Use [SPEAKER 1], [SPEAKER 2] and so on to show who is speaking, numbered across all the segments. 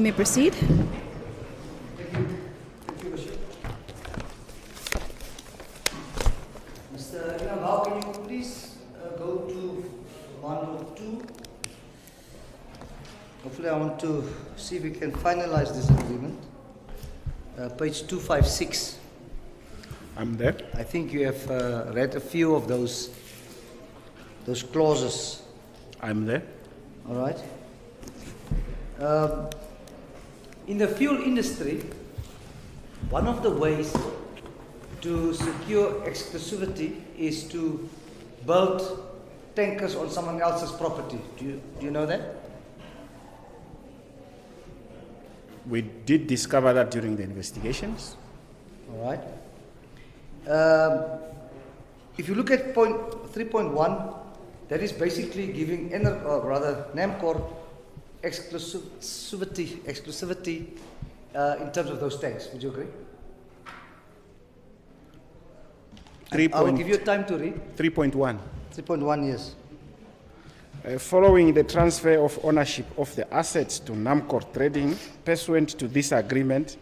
[SPEAKER 1] may proceed.
[SPEAKER 2] Thank you. Thank you, Bashir. Mr. Inambao, can you please go to 102? Hopefully I want to see if we can finalize this agreement. Page 256.
[SPEAKER 3] I'm there.
[SPEAKER 2] I think you have read a few of those clauses.
[SPEAKER 3] I'm there.
[SPEAKER 2] All right. In the fuel industry, one of the ways to secure exclusivity is to build tankers on someone else's property. Do you know that?
[SPEAKER 3] We did discover that during the investigations.
[SPEAKER 2] All right. If you look at point 3.1, that is basically giving, NAMCOR exclusivity in terms of those tanks. Would you agree? I will give you time to read.
[SPEAKER 3] 3.1.
[SPEAKER 2] 3.1, yes.
[SPEAKER 3] Following the transfer of ownership of the assets to NAMCOR Trading, pursuant to this agreement,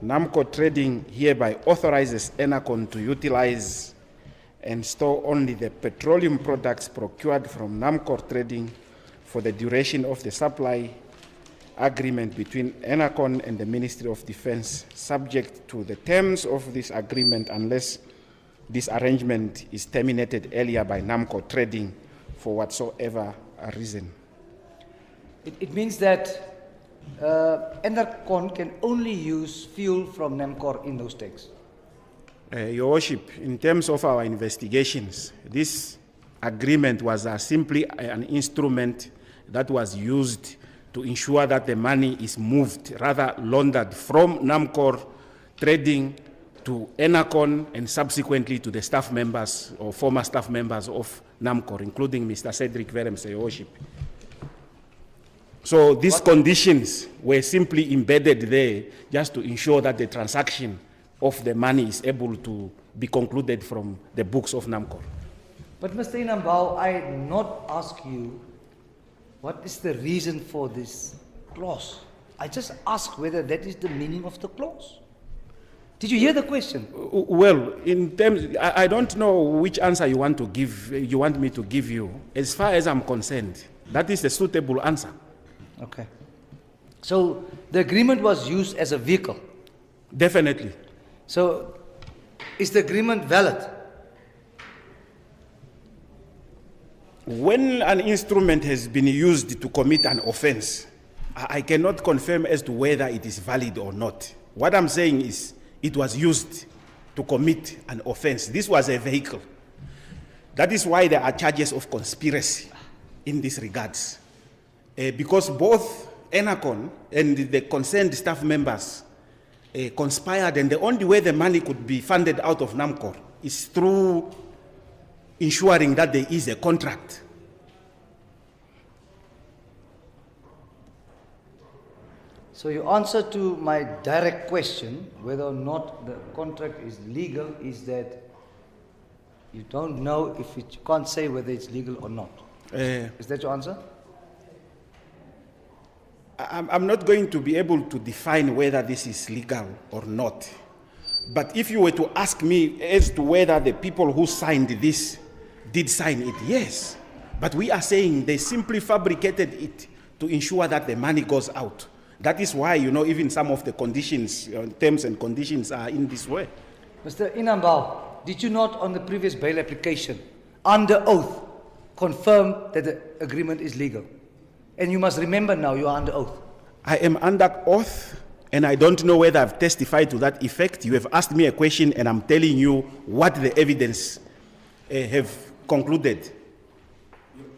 [SPEAKER 3] NAMCOR Trading hereby authorizes ENACON to utilize and store only the petroleum products procured from NAMCOR Trading for the duration of the supply agreement between ENACON and the Ministry of Defense, subject to the terms of this agreement unless this arrangement is terminated earlier by NAMCOR Trading for whatsoever reason.
[SPEAKER 2] It means that ENACON can only use fuel from NAMCOR in those tanks.
[SPEAKER 3] Your Worship, in terms of our investigations, this agreement was simply an instrument that was used to ensure that the money is moved, rather laundered from NAMCOR Trading to ENACON and subsequently to the staff members or former staff members of NAMCOR, including Mr. Cedric Willemse, Your Worship. So these conditions were simply embedded there just to ensure that the transaction of the money is able to be concluded from the books of NAMCOR.
[SPEAKER 2] But Mr. Inambao, I did not ask you what is the reason for this clause. I just asked whether that is the meaning of the clause. Did you hear the question?
[SPEAKER 3] Well, in terms, I don't know which answer you want to give. You want me to give you. As far as I'm concerned, that is the suitable answer.
[SPEAKER 2] Okay. So the agreement was used as a vehicle.
[SPEAKER 3] Definitely.
[SPEAKER 2] So is the agreement valid?
[SPEAKER 3] When an instrument has been used to commit an offense, I cannot confirm as to whether it is valid or not. What I'm saying is it was used to commit an offense. This was a vehicle. That is why there are charges of conspiracy in this regards. Because both ENACON and the concerned staff members conspired, and the only way the money could be funded out of NAMCOR is through ensuring that there is a contract.
[SPEAKER 2] So your answer to my direct question, whether or not the contract is legal, is that you don't know if you can't say whether it's legal or not. Is that your answer?
[SPEAKER 3] I'm not going to be able to define whether this is legal or not. But if you were to ask me as to whether the people who signed this did sign it, yes. But we are saying they simply fabricated it to ensure that the money goes out. That is why, even some of the conditions, terms and conditions are in this way.
[SPEAKER 2] Mr. Inambao, did you not on the previous bail application, under oath, confirm that the agreement is legal? And you must remember now you are under oath.
[SPEAKER 3] I am under oath, and I don't know whether I've testified to that effect. You have asked me a question, and I'm telling you what the evidence have concluded.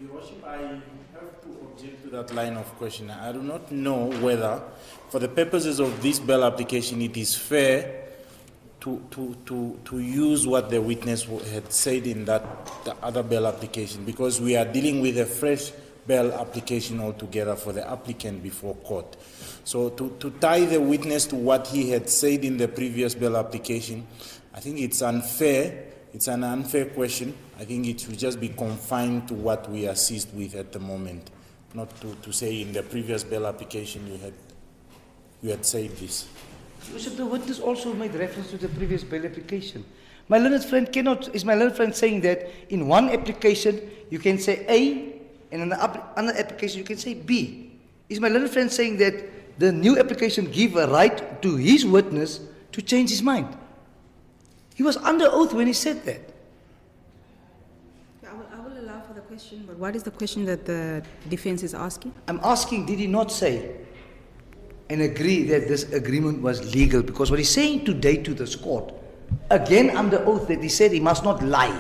[SPEAKER 4] Your Worship, I have to object to that line of questioning. I do not know whether, for the purposes of this bail application, it is fair to use what the witness had said in the other bail application, because we are dealing with a fresh bail application altogether for the applicant before court. So to tie the witness to what he had said in the previous bail application, I think it's unfair. It's an unfair question. I think it should just be confined to what we are seized with at the moment, not to say in the previous bail application you had you had said this.
[SPEAKER 2] Worship, the witness also made reference to the previous bail application. My learned friend is my learned friend saying that in one application you can say A, and in another application you can say B. Is my learned friend saying that the new application give a right to his witness to change his mind? He was under oath when he said that.
[SPEAKER 1] I will allow for the question, but what is the question that the defense is asking?
[SPEAKER 2] I'm asking, did he not say and agree that this agreement was legal? Because what he's saying today to this court, again under oath, that he said he must not lie,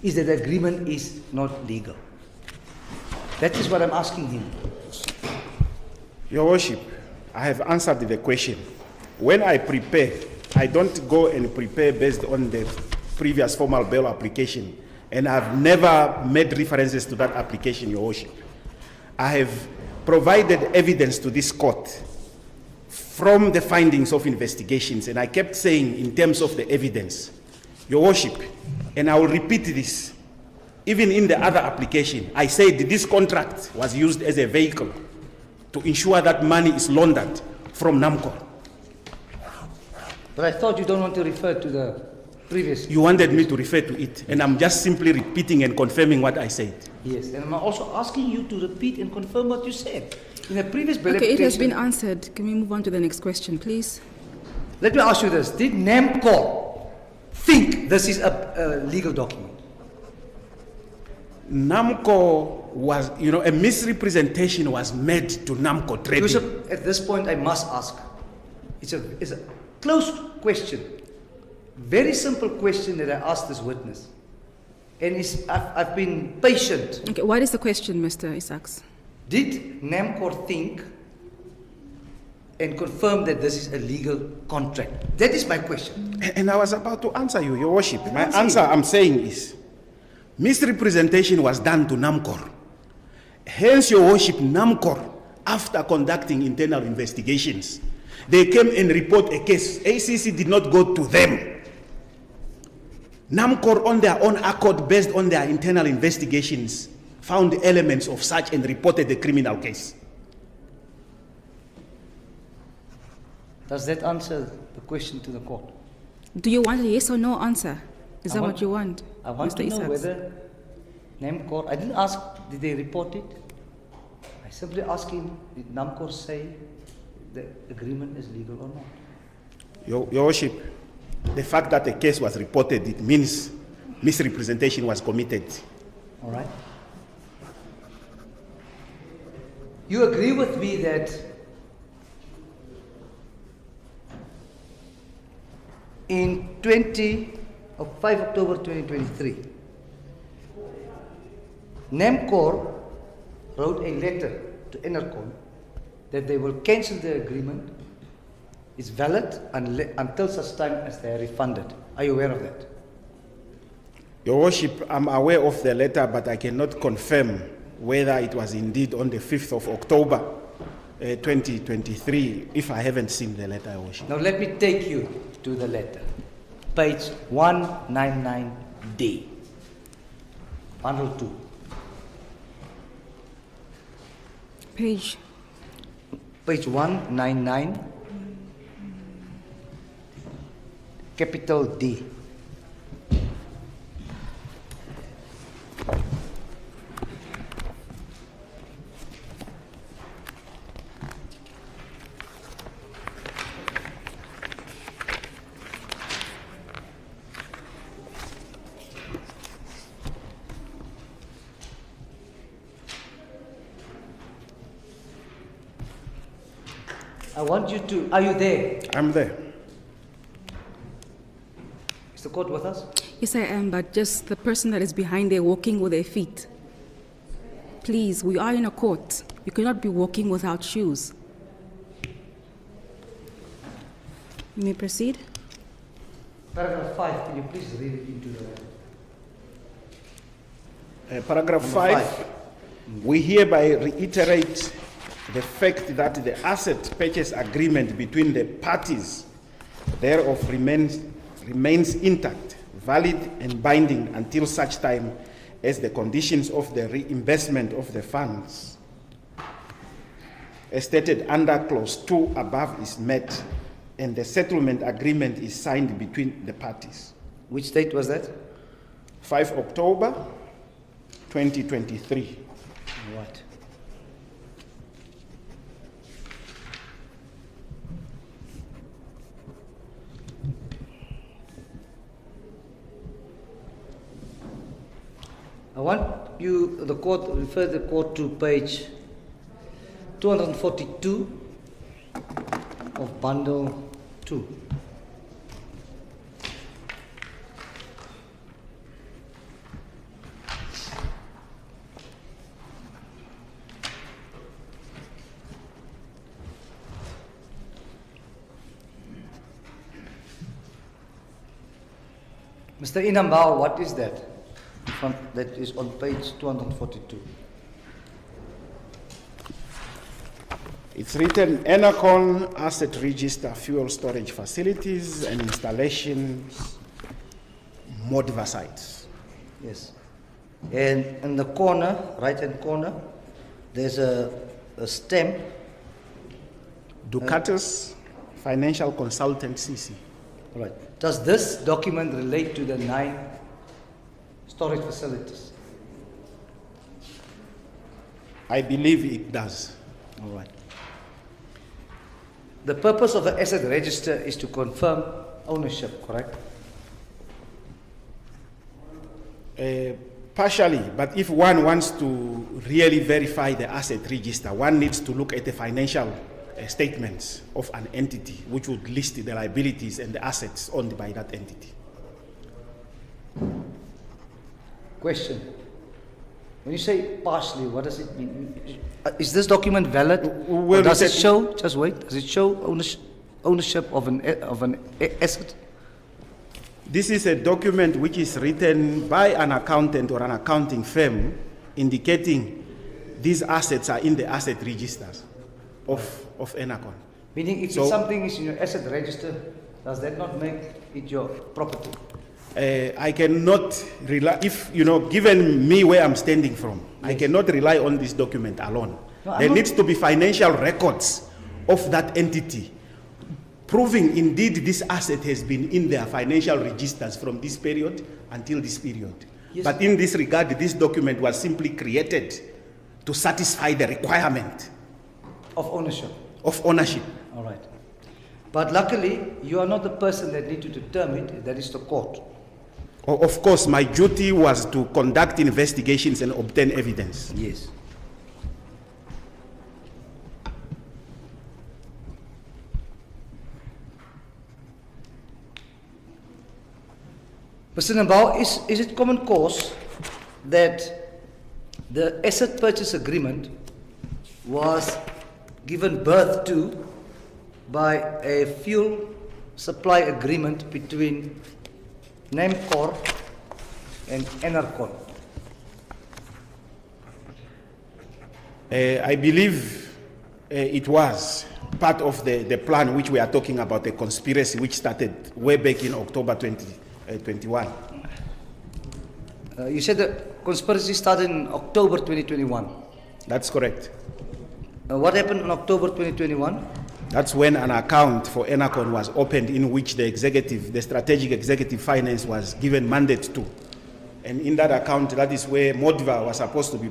[SPEAKER 2] is that the agreement is not legal. That is what I'm asking him.
[SPEAKER 3] Your Worship, I have answered the question. When I prepare, I don't go and prepare based on the previous formal bail application, and I've never made references to that application, Your Worship. I have provided evidence to this court from the findings of investigations, and I kept saying in terms of the evidence, Your Worship, and I will repeat this, even in the other application, I said this contract was used as a vehicle to ensure that money is laundered from NAMCOR.
[SPEAKER 2] But I thought you don't want to refer to the previous.
[SPEAKER 3] You wanted me to refer to it, and I'm just simply repeating and confirming what I said.
[SPEAKER 2] Yes, and I'm also asking you to repeat and confirm what you said. In the previous bail
[SPEAKER 1] Okay, it has
[SPEAKER 2] application-
[SPEAKER 1] been answered. Can we move on to the next question, please?
[SPEAKER 2] Let me ask you this. Did NAMCOR think this is a legal document?
[SPEAKER 3] NAMCOR was, a misrepresentation was made to NAMCOR Trading.
[SPEAKER 2] Joseph, at this point I must ask. It's a closed question. Very simple question that I asked this witness. And I've been patient.
[SPEAKER 1] Okay, what is the question, Mr. Isaacs?
[SPEAKER 2] Did NAMCOR think and confirm that this is a legal contract? That is my question.
[SPEAKER 3] And I was about to answer you, Your Worship. My answer I'm saying is, misrepresentation was done to NAMCOR. Hence, Your Worship, NAMCOR, after conducting internal investigations, they came and report a case. ACC did not go to them. NAMCOR, on their own accord, based on their internal investigations, found elements of such and reported the criminal case.
[SPEAKER 2] Does that answer the question to the court?
[SPEAKER 1] Do you want a yes or no answer? Is that what you want,
[SPEAKER 2] I want
[SPEAKER 1] Mr.
[SPEAKER 2] to know
[SPEAKER 1] Isaacs?
[SPEAKER 2] whether NAMCOR, I didn't ask, did they report it? I simply asked him, did NAMCOR say the agreement is legal or not?
[SPEAKER 3] Your Worship, the fact that the case was reported, it means misrepresentation was committed.
[SPEAKER 2] All right. You agree with me that in 5 October 2023, NAMCOR wrote a letter to NRCON that they will cancel the agreement. It's valid until such time as they are refunded. Are you aware of that?
[SPEAKER 3] Your Worship, I'm aware of the letter, but I cannot confirm whether it was indeed on the 5th of October 2023, if I haven't seen the letter, Your Worship.
[SPEAKER 2] Now let me take you to the letter. Page 199D. Bundle 2.
[SPEAKER 1] Page.
[SPEAKER 2] Page 199, capital D. I want you to, are you there?
[SPEAKER 3] I'm there.
[SPEAKER 2] Is the court with us?
[SPEAKER 1] Yes, I am, but just the person that is behind there walking with their feet. Please, we are in a court. You cannot be walking without shoes. You may proceed.
[SPEAKER 2] Paragraph 5, can you please read it into the...
[SPEAKER 3] Paragraph 5, we hereby reiterate the fact that the asset purchase agreement between the parties thereof remains intact, valid and binding until such time as the conditions of the reimbursement of the funds as stated under clause 2 above is met and the settlement agreement is signed between the parties.
[SPEAKER 2] Which date was that?
[SPEAKER 3] 5 October 2023.
[SPEAKER 2] Right. I want you, the court, refer the court to page 242 of bundle 2. Mr. Inambao, what is that? That is on page 242.
[SPEAKER 3] It's written Enercon Asset Register Fuel Storage Facilities and Installations Modiva sites.
[SPEAKER 2] Yes. And in the corner, right hand corner, there's a stamp.
[SPEAKER 3] Ducatus Financial Consultant CC.
[SPEAKER 2] Right. Does this document relate to the 9 storage facilities?
[SPEAKER 3] I believe it does.
[SPEAKER 2] All right. The purpose of the asset register is to confirm ownership, correct?
[SPEAKER 3] Partially, but if one wants to really verify the asset register, one needs to look at the financial statements of an entity, which would list the liabilities and the assets owned by that entity.
[SPEAKER 2] Question. When you say partially, what does it mean? Is this document valid? Or does it show, just wait, does it show ownership of an asset?
[SPEAKER 3] This is a document which is written by an accountant or an accounting firm indicating these assets are in the asset registers of Enercon.
[SPEAKER 2] Meaning if something is in your asset register, does that not make it your property?
[SPEAKER 3] I cannot rely, if, given me where I'm standing from, yes. I cannot rely on this document alone. No, there needs to be financial records of that entity proving indeed this asset has been in their financial registers from this period until this period. Yes. But in this regard, this document was simply created to satisfy the requirement
[SPEAKER 2] of ownership.
[SPEAKER 3] All
[SPEAKER 2] right. But luckily, you are not the person that need to determine it, that is the court.
[SPEAKER 3] Of course, my duty was to conduct investigations and obtain evidence.
[SPEAKER 2] Yes. Mr. Nambao, is it common cause that the asset purchase agreement was given birth to by a fuel supply agreement between NAMCOR and Enercon?
[SPEAKER 3] I believe it was part of the plan which we are talking about, the conspiracy which started way back in October 2021.
[SPEAKER 2] You said the conspiracy started in October 2021.
[SPEAKER 3] That's correct.
[SPEAKER 2] What happened in October 2021?
[SPEAKER 3] That's when an account for Enercon was opened in which the strategic executive finance was given mandate to. And in that account, that is where Modiva was supposed to be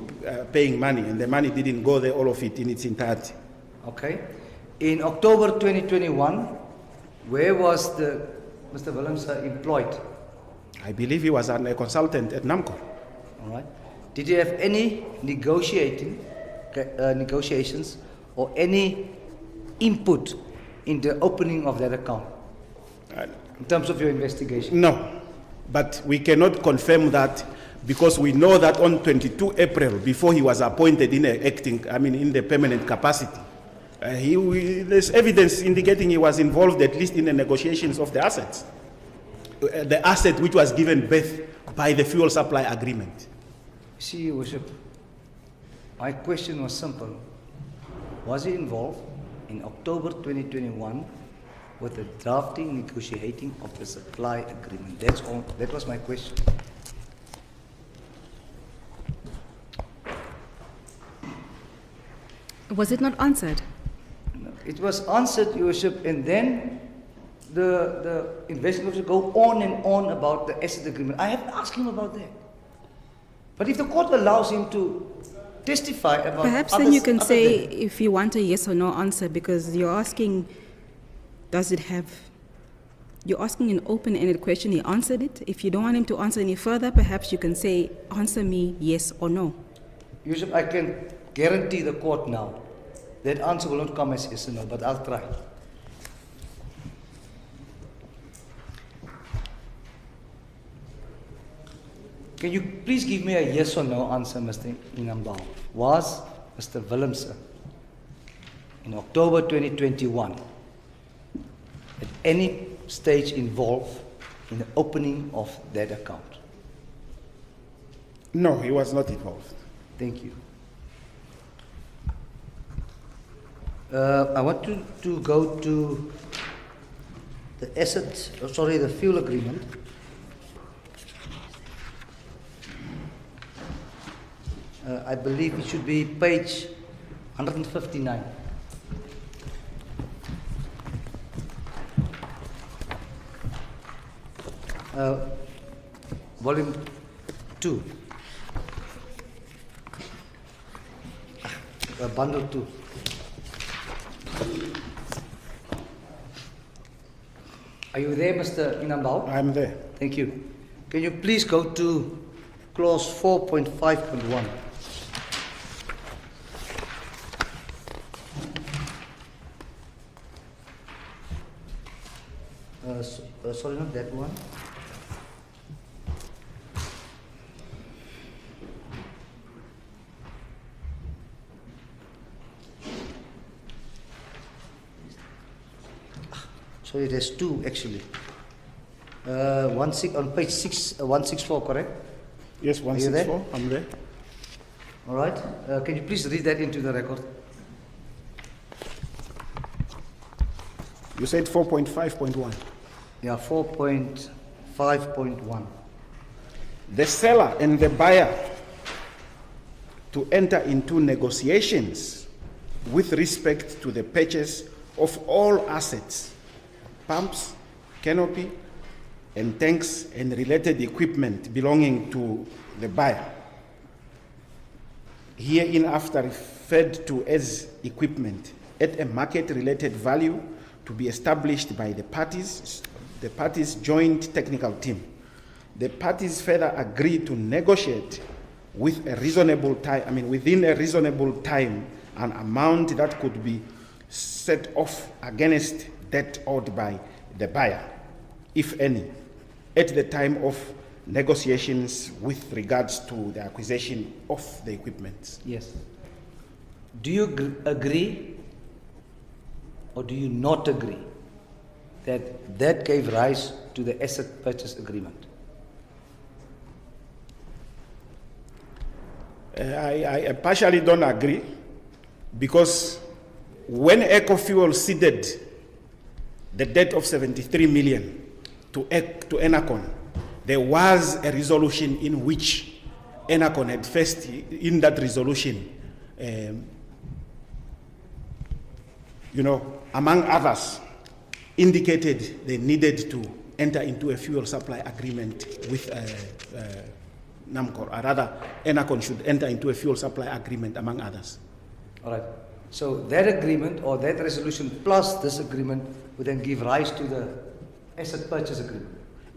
[SPEAKER 3] paying money, and the money didn't go there, all of it in its entirety.
[SPEAKER 2] Okay. In October 2021, where was Mr. Willemse employed?
[SPEAKER 3] I believe he was a consultant at NAMCOR.
[SPEAKER 2] All right. Did you have any negotiations or any input in the opening of that account in terms of your investigation?
[SPEAKER 3] No, but we cannot confirm that because we know that on 22 April, before he was appointed in the permanent capacity, there's evidence indicating he was involved at least in the negotiations of the assets. The asset which was given birth by the fuel supply agreement.
[SPEAKER 2] See, Your Worship, my question was simple. Was he involved in October 2021 with the drafting, negotiating of the supply agreement? That's all. That was my question.
[SPEAKER 1] Was it not answered?
[SPEAKER 2] It was answered, Your Worship, and then the investigator go on and on about the asset agreement. I have asked him about that. But if the court allows him to testify about
[SPEAKER 1] Perhaps then you can say if you want a yes or no answer, because you're asking, you're asking an open-ended question. He answered it. If you don't want him to answer any further, perhaps you can say, answer me yes or no.
[SPEAKER 2] Your Worship, I can guarantee the court now that answer will not come as yes or no, but I'll try. Can you please give me a yes or no answer, Mr. Inambao? Was Mr. Willemse in October 2021 at any stage involved in the opening of that account?
[SPEAKER 3] No, he was not involved.
[SPEAKER 2] Thank you. I want to go to the fuel agreement. I believe it should be page 159. Volume 2. Bundle 2. Are you there, Mr. Inambao?
[SPEAKER 3] I'm there.
[SPEAKER 2] Thank you. Can you please go to clause 4.5.1? Sorry, not that one. Sorry, there's two actually. on page 164, correct?
[SPEAKER 3] Yes, 164. I'm there.
[SPEAKER 2] All right. Can you please read that into the record?
[SPEAKER 3] You said 4.5.1.
[SPEAKER 2] Yeah, 4.5.1.
[SPEAKER 3] The seller and the buyer to enter into negotiations with respect to the purchase of all assets, pumps, canopy, and tanks and related equipment belonging to the buyer, hereinafter referred to as equipment, at a market-related value to be established by the parties' joint technical team. The parties further agree to negotiate with a reasonable time, within a reasonable time, an amount that could be set off against debt owed by the buyer, if any, at the time of negotiations with regards to the acquisition of the equipment.
[SPEAKER 2] Yes. Do you agree or do you not agree that that gave rise to the asset purchase agreement?
[SPEAKER 3] I partially don't agree, because when EcoFuel ceded the debt of 73 million to Enacon, there was a resolution in which Enacon had first, in that resolution, among others, indicated they needed to enter into a fuel supply agreement with NAMCOR, or rather, Enacon should enter into a fuel supply agreement, among others.
[SPEAKER 2] All right. So that agreement or that resolution plus this agreement would then give rise to the asset purchase agreement.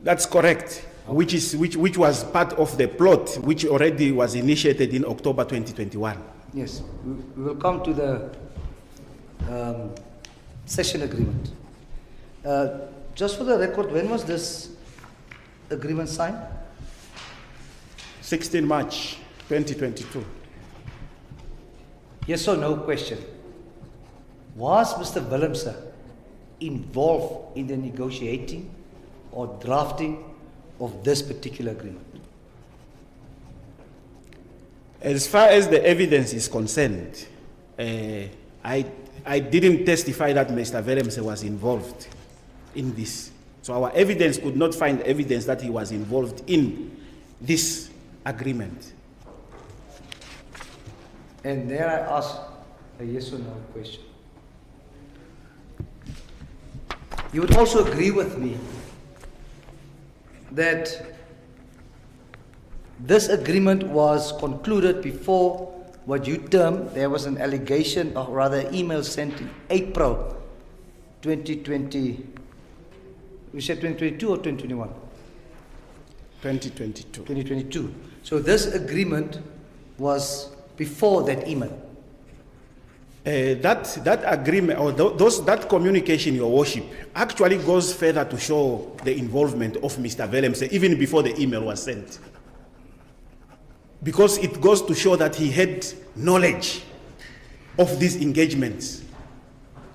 [SPEAKER 3] That's correct. Okay. Which was part of the plot, which already was initiated in October 2021.
[SPEAKER 2] Yes, we will come to the session agreement. Just for the record, when was this agreement signed?
[SPEAKER 3] 16 March 2022.
[SPEAKER 2] Yes or no question. Was Mr. Willemse involved in the negotiating or drafting of this particular agreement?
[SPEAKER 3] As far as the evidence is concerned, I didn't testify that Mr. Willemse was involved in this. So our evidence could not find evidence that he was involved in this agreement.
[SPEAKER 2] And there I ask a yes or no question. You would also agree with me that this agreement was concluded before what you term, there was an allegation, or rather email sent in April 2020, we said 2022 or 2021?
[SPEAKER 3] 2022.
[SPEAKER 2] 2022. So this agreement was before that email.
[SPEAKER 3] That agreement, or that communication, Your Worship, actually goes further to show the involvement of Mr. Willemse even before the email was sent. Because it goes to show that he had knowledge of these engagements.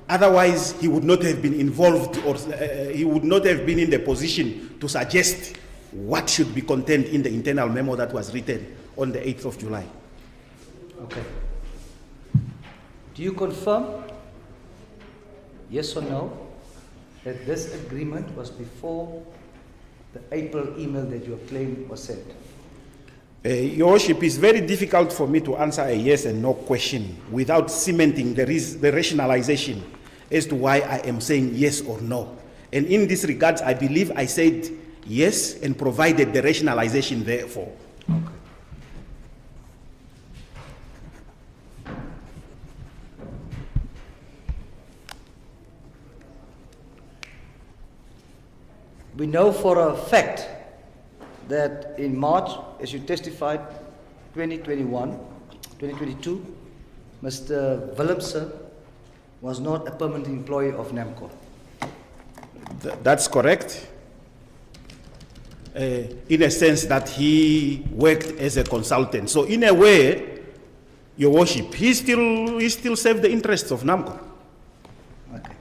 [SPEAKER 3] Otherwise, he would not have been involved, or he would not have been in the position to suggest what should be contained in the internal memo that was written on the 8th of July.
[SPEAKER 2] Okay. Do you confirm, yes or no, that this agreement was before the April email that you claim was sent?
[SPEAKER 3] Your Worship, it's very difficult for me to answer a yes and no question without cementing the rationalization as to why I am saying yes or no. And in this regard, I believe I said yes and provided the rationalization therefore.
[SPEAKER 2] Okay. We know for a fact that in March, as you testified, 2022, Mr. Willemse was not a permanent employee of NAMCOR.
[SPEAKER 3] That's correct. In a sense that he worked as a consultant. So in a way, Your Worship, he still served the interests of NAMCOR.
[SPEAKER 2] Okay.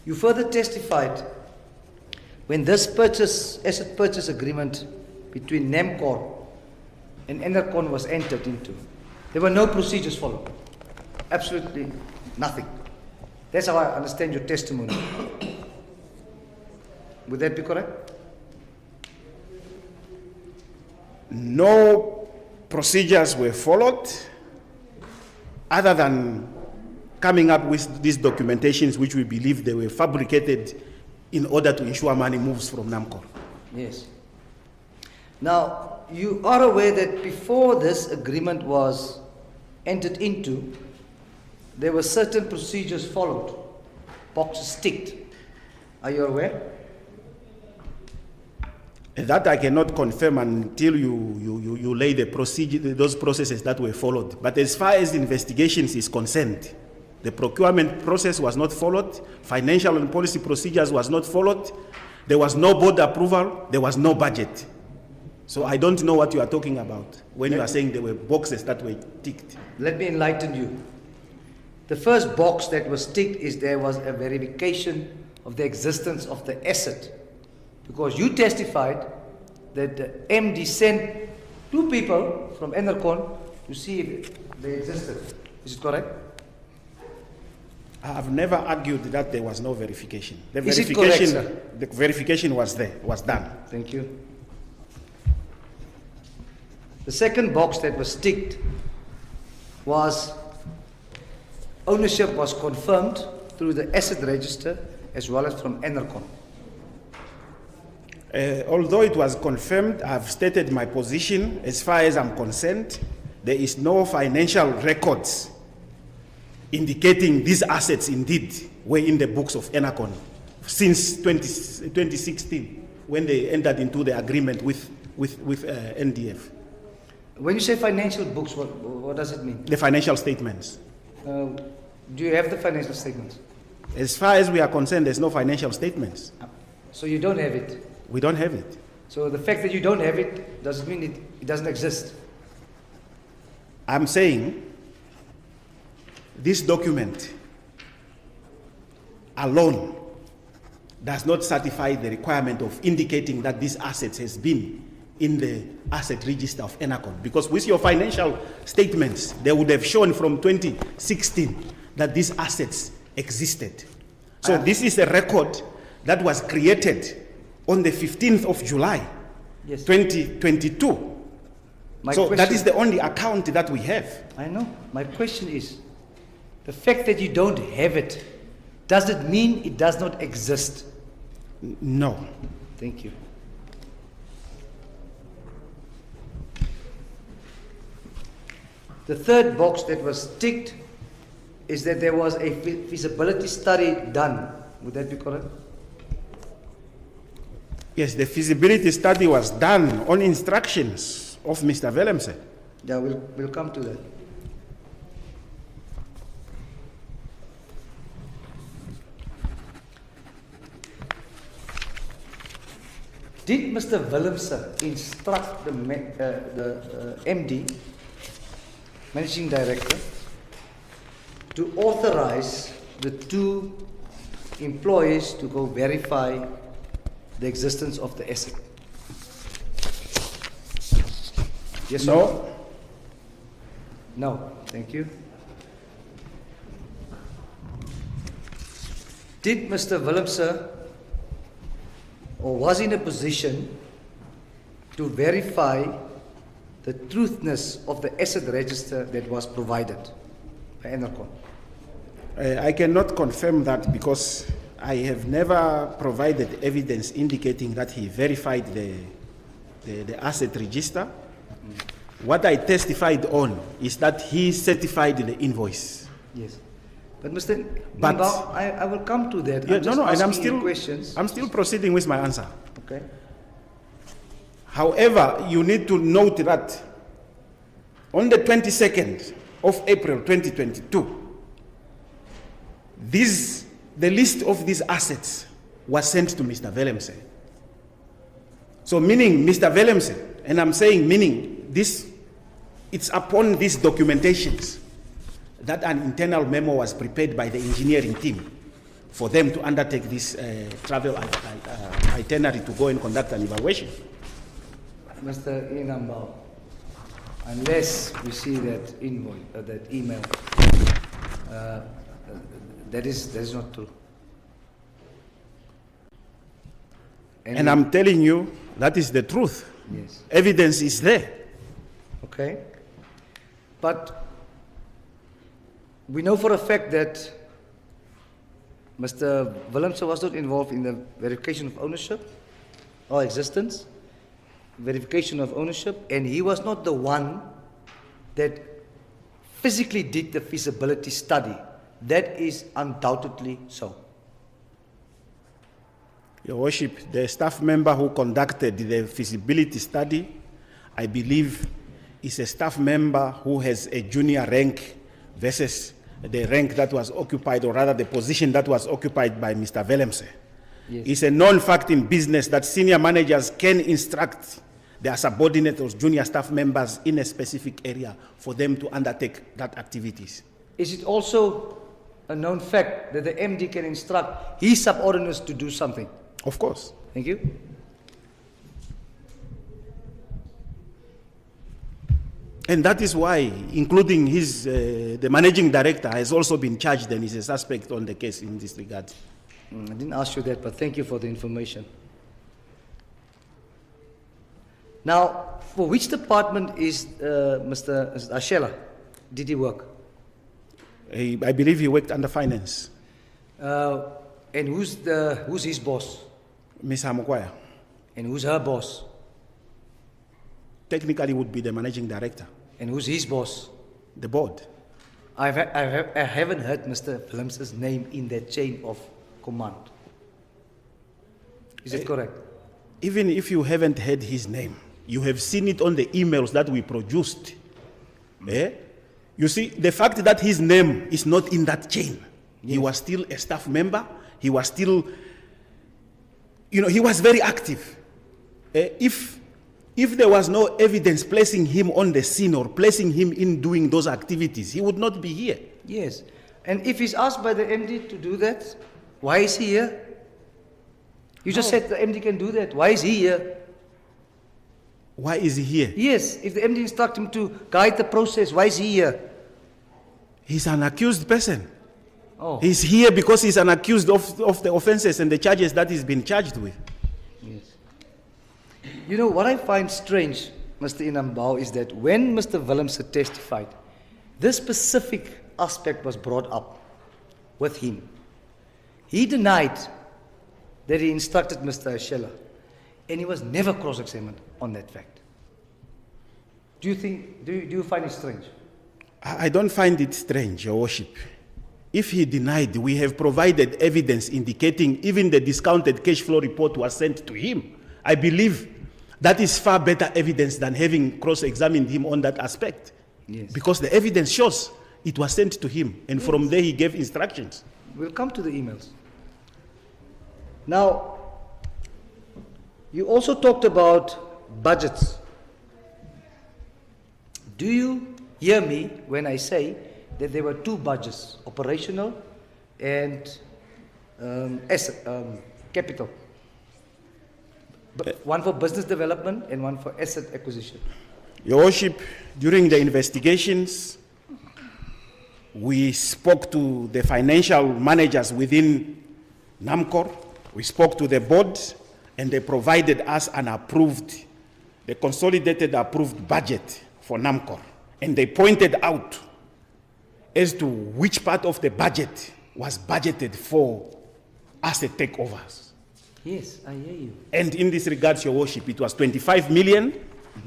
[SPEAKER 2] You further testified when this asset purchase agreement between NAMCOR and Enercon was entered into, there were no procedures followed. Absolutely nothing. That's how I understand your testimony. Would that be correct?
[SPEAKER 3] No procedures were followed other than coming up with these documentations which we believe they were fabricated in order to ensure money moves from NAMCOR.
[SPEAKER 2] Yes. Now, you are aware that before this agreement was entered into, there were certain procedures followed, boxes ticked. Are you aware?
[SPEAKER 3] That I cannot confirm until you lay the procedure, those processes that were followed. But as far as investigations is concerned, the procurement process was not followed, financial and policy procedures was not followed, there was no board approval, there was no budget. So I don't know what you are talking about when you are saying there were boxes that were ticked.
[SPEAKER 2] Let me enlighten you. The first box that was ticked is there was a verification of the existence of the asset. Because you testified that the MD sent 2 people from Enercon to see if they existed. Is it correct?
[SPEAKER 3] I have never argued that there was no verification. The
[SPEAKER 2] Is it
[SPEAKER 3] verification,
[SPEAKER 2] correct, sir?
[SPEAKER 3] the verification was there, was done.
[SPEAKER 2] Thank you. The second box that was ticked was ownership was confirmed through the asset register as well as from Enercon.
[SPEAKER 3] Although it was confirmed, I've stated my position. As far as I'm concerned, there is no financial records indicating these assets indeed were in the books of Enercon since 2016, when they entered into the agreement with NDF.
[SPEAKER 2] When you say financial books, what does it mean?
[SPEAKER 3] The financial statements.
[SPEAKER 2] Do you have the financial statements?
[SPEAKER 3] As far as we are concerned, there's no financial statements.
[SPEAKER 2] So you don't have it?
[SPEAKER 3] We don't have it.
[SPEAKER 2] So the fact that you don't have it doesn't mean it doesn't exist.
[SPEAKER 3] I'm saying this document alone does not satisfy the requirement of indicating that these assets has been in the asset register of Enercon. Because with your financial statements, they would have shown from 2016 that these assets existed. So this is a record that was created on the 15th of July,
[SPEAKER 2] Yes.
[SPEAKER 3] 2022. So that is the only account that we have.
[SPEAKER 2] I know. My question is, the fact that you don't have it Does it mean it does not exist?
[SPEAKER 3] No.
[SPEAKER 2] Thank you. The third box that was ticked is that there was a feasibility study done. Would that be correct?
[SPEAKER 3] Yes, the feasibility study was done on instructions of Mr. Willemse.
[SPEAKER 2] Yeah, we'll come to that. Did Mr. Willemse instruct the MD, Managing Director, to authorize the two employees to go verify the existence of the asset? Yes or no? No, thank you. Did Mr. Willemse, or was in a position to verify the truthness of the asset register that was provided by NAMCOR?
[SPEAKER 3] I cannot confirm that because I have never provided evidence indicating that he verified the asset register. What I testified on is that he certified the invoice.
[SPEAKER 2] Yes. But Mr.
[SPEAKER 3] But-
[SPEAKER 2] Mbao, I will come to that.
[SPEAKER 3] Yeah,
[SPEAKER 2] I'm just
[SPEAKER 3] and
[SPEAKER 2] asking you questions.
[SPEAKER 3] I'm still proceeding with my answer.
[SPEAKER 2] Okay.
[SPEAKER 3] However, you need to note that on the 22nd of April 2022, the list of these assets was sent to Mr. Willemse. So meaning Mr. Willemse, and I'm saying meaning this, it's upon these documentations that an internal memo was prepared by the engineering team for them to undertake this travel itinerary to go and conduct an evaluation.
[SPEAKER 2] Mr. Inambao, unless we see that invoice, that email, that is not true.
[SPEAKER 3] And I'm telling you, that is the truth.
[SPEAKER 2] Yes.
[SPEAKER 3] Evidence is there.
[SPEAKER 2] Okay. But we know for a fact that Mr. Willemse was not involved in the verification of ownership or existence, verification of ownership, and he was not the one that physically did the feasibility study. That is undoubtedly so.
[SPEAKER 3] Your Worship, the staff member who conducted the feasibility study, I believe, is a staff member who has a junior rank versus the rank that was occupied, or rather the position that was occupied by Mr. Willemse.
[SPEAKER 2] Yes.
[SPEAKER 3] It's a known fact in business that senior managers can instruct their subordinate or junior staff members in a specific area for them to undertake that activities.
[SPEAKER 2] Is it also a known fact that the MD can instruct his subordinates to do something?
[SPEAKER 3] Of course.
[SPEAKER 2] Thank you.
[SPEAKER 3] And that is why, including his, the managing director has also been charged and is a suspect on the case in this regard.
[SPEAKER 2] I didn't ask you that, but thank you for the information. Now, for which department is Mr. Ashela? Did he work?
[SPEAKER 3] I believe he worked under finance.
[SPEAKER 2] And who's his boss?
[SPEAKER 3] Ms. Hamukwaya
[SPEAKER 2] And who's her boss?
[SPEAKER 3] technically would be the managing director,
[SPEAKER 2] And who's his boss?
[SPEAKER 3] the board.
[SPEAKER 2] I haven't heard Mr. Willemse's name in that chain of command. Is it correct?
[SPEAKER 3] Even if you haven't heard his name, you have seen it on the emails that we produced. You see, the fact that his name is not in that chain, he was still a staff member, he was still, he was very active. If there was no evidence placing him on the scene or placing him in doing those activities, he would not be here.
[SPEAKER 2] Yes. And if he's asked by the MD to do that, why is he here? You just said the MD can do that. Why is he here?
[SPEAKER 3] Why is he here?
[SPEAKER 2] Yes, if the MD instructs him to guide the process, why is he here?
[SPEAKER 3] He's an accused person.
[SPEAKER 2] Oh,
[SPEAKER 3] He's here because he's an accused of the offenses and the charges that he's been charged with.
[SPEAKER 2] yes. You know, what I find strange, Mr. Inambao, is that when Mr. Willemse testified, this specific aspect was brought up with him. He denied that he instructed Mr. Scheller, and he was never cross-examined on that fact. Do you find it strange?
[SPEAKER 3] I don't find it strange, Your Worship. If he denied, we have provided evidence indicating even the discounted cash flow report was sent to him. I believe that is far better evidence than having cross-examined him on that aspect.
[SPEAKER 2] Yes.
[SPEAKER 3] Because the evidence shows it was sent to him, and from there he gave instructions.
[SPEAKER 2] We'll come to the emails. Now, you also talked about budgets. Do you hear me when I say that there were two budgets, operational and capital? One for business development and one for asset acquisition.
[SPEAKER 3] Your Worship, during the investigations, we spoke to the financial managers within NAMCOR, we spoke to the board, and they provided us the consolidated approved budget for NAMCOR. And they pointed out as to which part of the budget was budgeted for asset takeovers.
[SPEAKER 2] Yes, I hear you.
[SPEAKER 3] And in this regard, Your Worship, it was 25 million,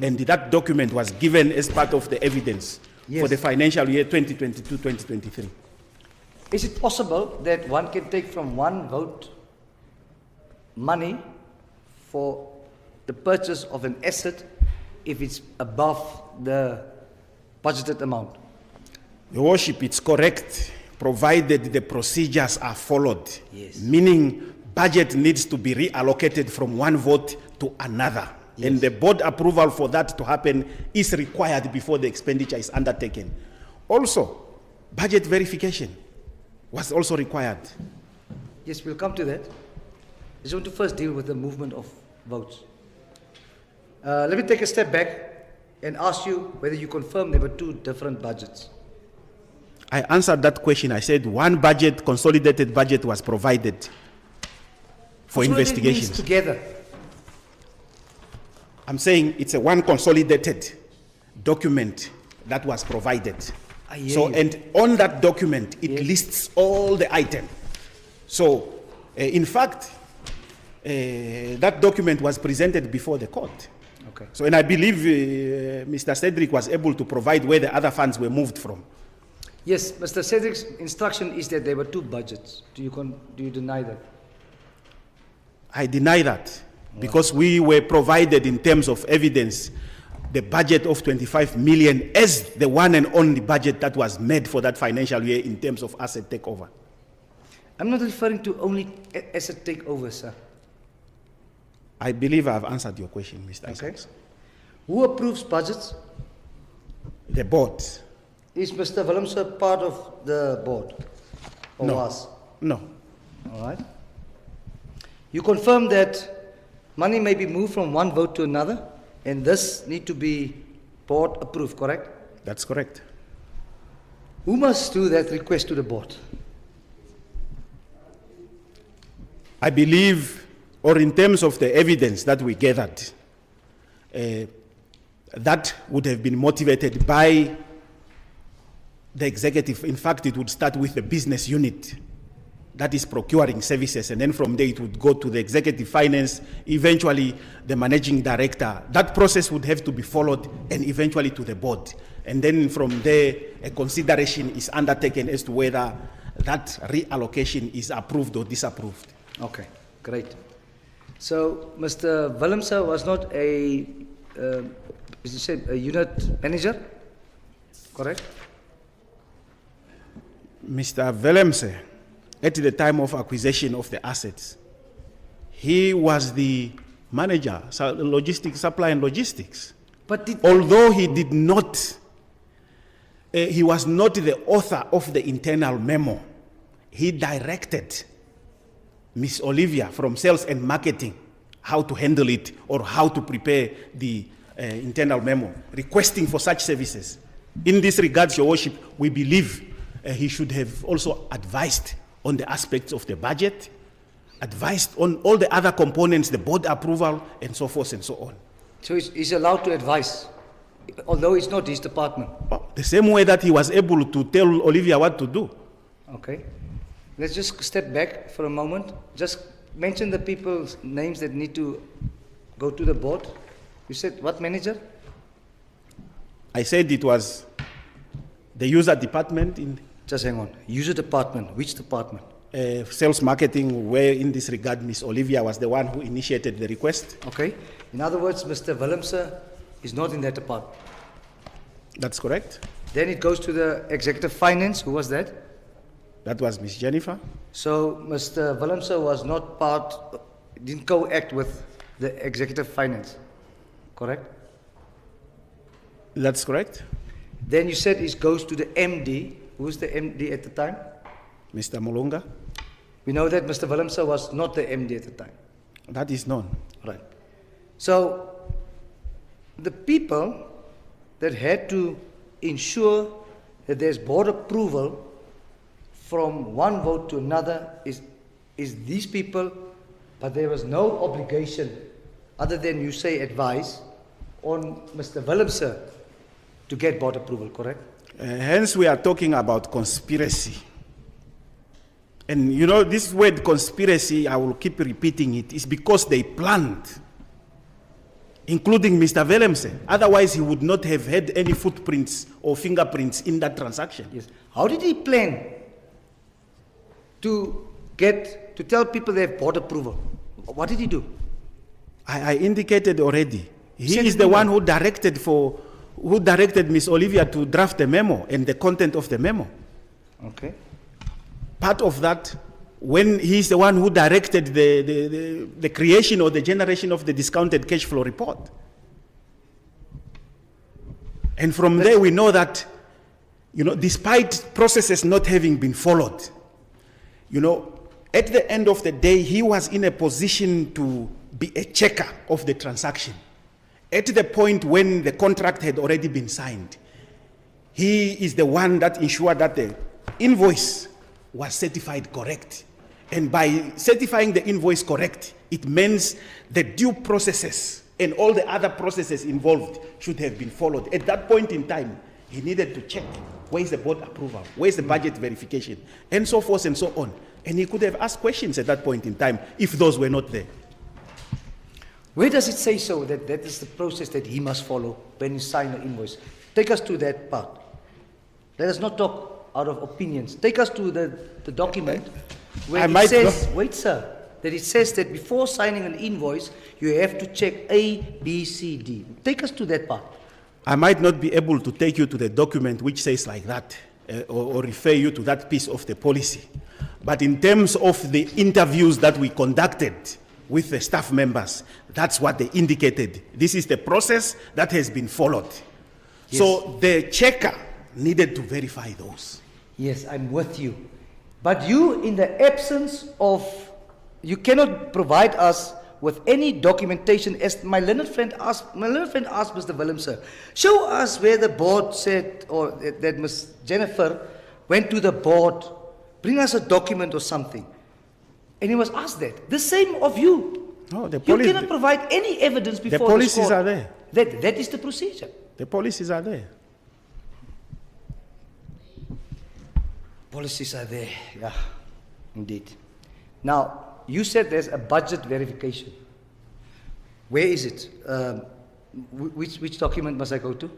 [SPEAKER 3] and that document was given as part of the evidence for the financial year 2022-2023.
[SPEAKER 2] Is it possible that one can take from one vote money for the purchase of an asset if it's above the budgeted amount?
[SPEAKER 3] Your Worship, it's correct, provided the procedures are followed.
[SPEAKER 2] Yes.
[SPEAKER 3] Meaning, budget needs to be reallocated from one vote to another. Yes. And the board approval for that to happen is required before the expenditure is undertaken. Also, budget verification was also required.
[SPEAKER 2] Yes, we'll come to that. I just want to first deal with the movement of votes. Let me take a step back and ask you whether you confirm there were two different budgets.
[SPEAKER 3] I answered that question. I said one budget, consolidated budget, was provided for investigations.
[SPEAKER 2] Together.
[SPEAKER 3] I'm saying it's a one consolidated document that was provided. And on that document, it lists all the items. So, in fact, that document was presented before the court.
[SPEAKER 2] Okay.
[SPEAKER 3] So, and I believe Mr. Cedric was able to provide where the other funds were moved from.
[SPEAKER 2] Yes, Mr. Cedric's instruction is that there were two budgets. Do you deny that?
[SPEAKER 3] I deny that because we were provided in terms of evidence the budget of 25 million as the one and only budget that was made for that financial year in terms of asset takeover.
[SPEAKER 2] I'm not referring to only asset takeover, sir.
[SPEAKER 3] I believe I have answered your question, Mr.
[SPEAKER 2] Okay.
[SPEAKER 3] Isaacs.
[SPEAKER 2] Who approves budgets?
[SPEAKER 3] The board.
[SPEAKER 2] Is Mr. Willemse part of the board? Or
[SPEAKER 3] No.
[SPEAKER 2] was?
[SPEAKER 3] No.
[SPEAKER 2] All right. You confirm that money may be moved from one vote to another, and this need to be board approved, correct?
[SPEAKER 3] That's correct.
[SPEAKER 2] Who must do that request to the board?
[SPEAKER 3] I believe, or in terms of the evidence that we gathered, that would have been motivated by the executive. In fact, it would start with the business unit that is procuring services, and then from there it would go to the executive finance, eventually the managing director. That process would have to be followed, and eventually to the board. And then from there, a consideration is undertaken as to whether that reallocation is approved or disapproved.
[SPEAKER 2] Okay, great. So, Mr. Willemse was not a unit manager, correct?
[SPEAKER 3] Mr. Willemse, at the time of acquisition of the assets, he was the manager, logistics, supply and logistics.
[SPEAKER 2] But
[SPEAKER 3] although he did not, he was not the author of the internal memo, he directed Miss Olivia from sales and marketing how to handle it or how to prepare the internal memo, requesting for such services. In this regard, Your Worship, we believe he should have also advised on the aspects of the budget, advised on all the other components, the board approval, and so forth and so on.
[SPEAKER 2] So he's allowed to advise, although it's not his department?
[SPEAKER 3] The same way that he was able to tell Olivia what to do.
[SPEAKER 2] Okay. let's just step back for a moment. Just mention the people's names that need to go to the board. You said what manager?
[SPEAKER 3] I said it was the user department in
[SPEAKER 2] Just hang on. User department. Which department?
[SPEAKER 3] sales marketing, where in this regard Ms. Olivia was the one who initiated the request.
[SPEAKER 2] Okay. In other words, Mr. Willemse is not in that department.
[SPEAKER 3] That's correct.
[SPEAKER 2] Then it goes to the executive finance. Who was that?
[SPEAKER 3] That was Ms. Jennifer.
[SPEAKER 2] So Mr. Willemse was not part, didn't co-act with the executive finance, correct?
[SPEAKER 3] That's correct.
[SPEAKER 2] Then you said it goes to the MD. Who was the MD at the time?
[SPEAKER 3] Mr. Mulunga.
[SPEAKER 2] We know that Mr. Willemse was not the MD at the time.
[SPEAKER 3] That is known.
[SPEAKER 2] Right. So the people that had to ensure that there's board approval from one vote to another is these people, but there was no obligation other than you say advice on Mr. Willemse to get board approval, correct?
[SPEAKER 3] Hence we are talking about conspiracy. And you know, this word conspiracy, I will keep repeating it, is because they planned, including Mr. Willemse. Otherwise, he would not have had any footprints or fingerprints in that transaction.
[SPEAKER 2] Yes. How did he plan to tell people they have board approval? What did he do?
[SPEAKER 3] I indicated already. He is the one who directed Ms. Olivia to draft the memo and the content of the memo.
[SPEAKER 2] Okay.
[SPEAKER 3] Part of that, when he is the one who directed the creation or the generation of the discounted cash flow report. And from there we know that, you know, despite processes not having been followed, you know, at the end of the day, he was in a position to be a checker of the transaction. At the point when the contract had already been signed, he is the one that ensured that the invoice was certified correct. And by certifying the invoice correct, it means the due processes and all the other processes involved should have been followed. At that point in time, he needed to check where is the board approval, where is the budget verification, and so forth and so on. And he could have asked questions at that point in time if those were not there.
[SPEAKER 2] Where does it say so that that is the process that he must follow when he signs an invoice? Take us to that part. Let us not talk out of opinions. Take us to the document where it says, wait sir, that it says that before signing an invoice, you have to check A, B, C, D. Take us to that part.
[SPEAKER 3] I might not be able to take you to the document which says like that, or refer you to that piece of the policy. But in terms of the interviews that we conducted with the staff members, that's what they indicated. This is the process that has been followed. Yes. So the checker needed to verify those.
[SPEAKER 2] Yes, I'm with you. But you, in the absence of, you cannot provide us with any documentation. As my learned friend asked Mr. Willemse, show us where the board said, or that Ms. Jennifer went to the board, bring us a document or something. And he was asked that. The same of you.
[SPEAKER 3] No, the
[SPEAKER 2] you cannot provide any evidence before
[SPEAKER 3] the policies are there.
[SPEAKER 2] That is the procedure.
[SPEAKER 3] The policies are there.
[SPEAKER 2] Policies are there, yeah, indeed. Now, you said there's a budget verification. Where is it? Which document must I go to?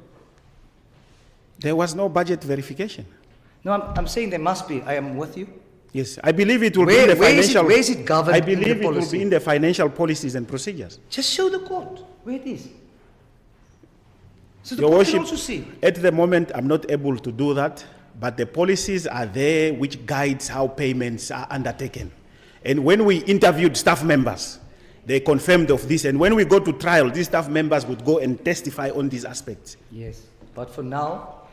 [SPEAKER 3] There was no budget verification.
[SPEAKER 2] No, I'm saying there must be. I am with you.
[SPEAKER 3] Yes, I believe it will be in the financial.
[SPEAKER 2] Where is it governed?
[SPEAKER 3] I believe it will be in the financial policies and procedures.
[SPEAKER 2] Just show the court where it is. So the
[SPEAKER 3] Your
[SPEAKER 2] court can
[SPEAKER 3] Worship,
[SPEAKER 2] also see.
[SPEAKER 3] at the moment, I'm not able to do that, but the policies are there which guides how payments are undertaken. And when we interviewed staff members, they confirmed of this. And when we go to trial, these staff members would go and testify on these aspects.
[SPEAKER 2] Yes, but for now,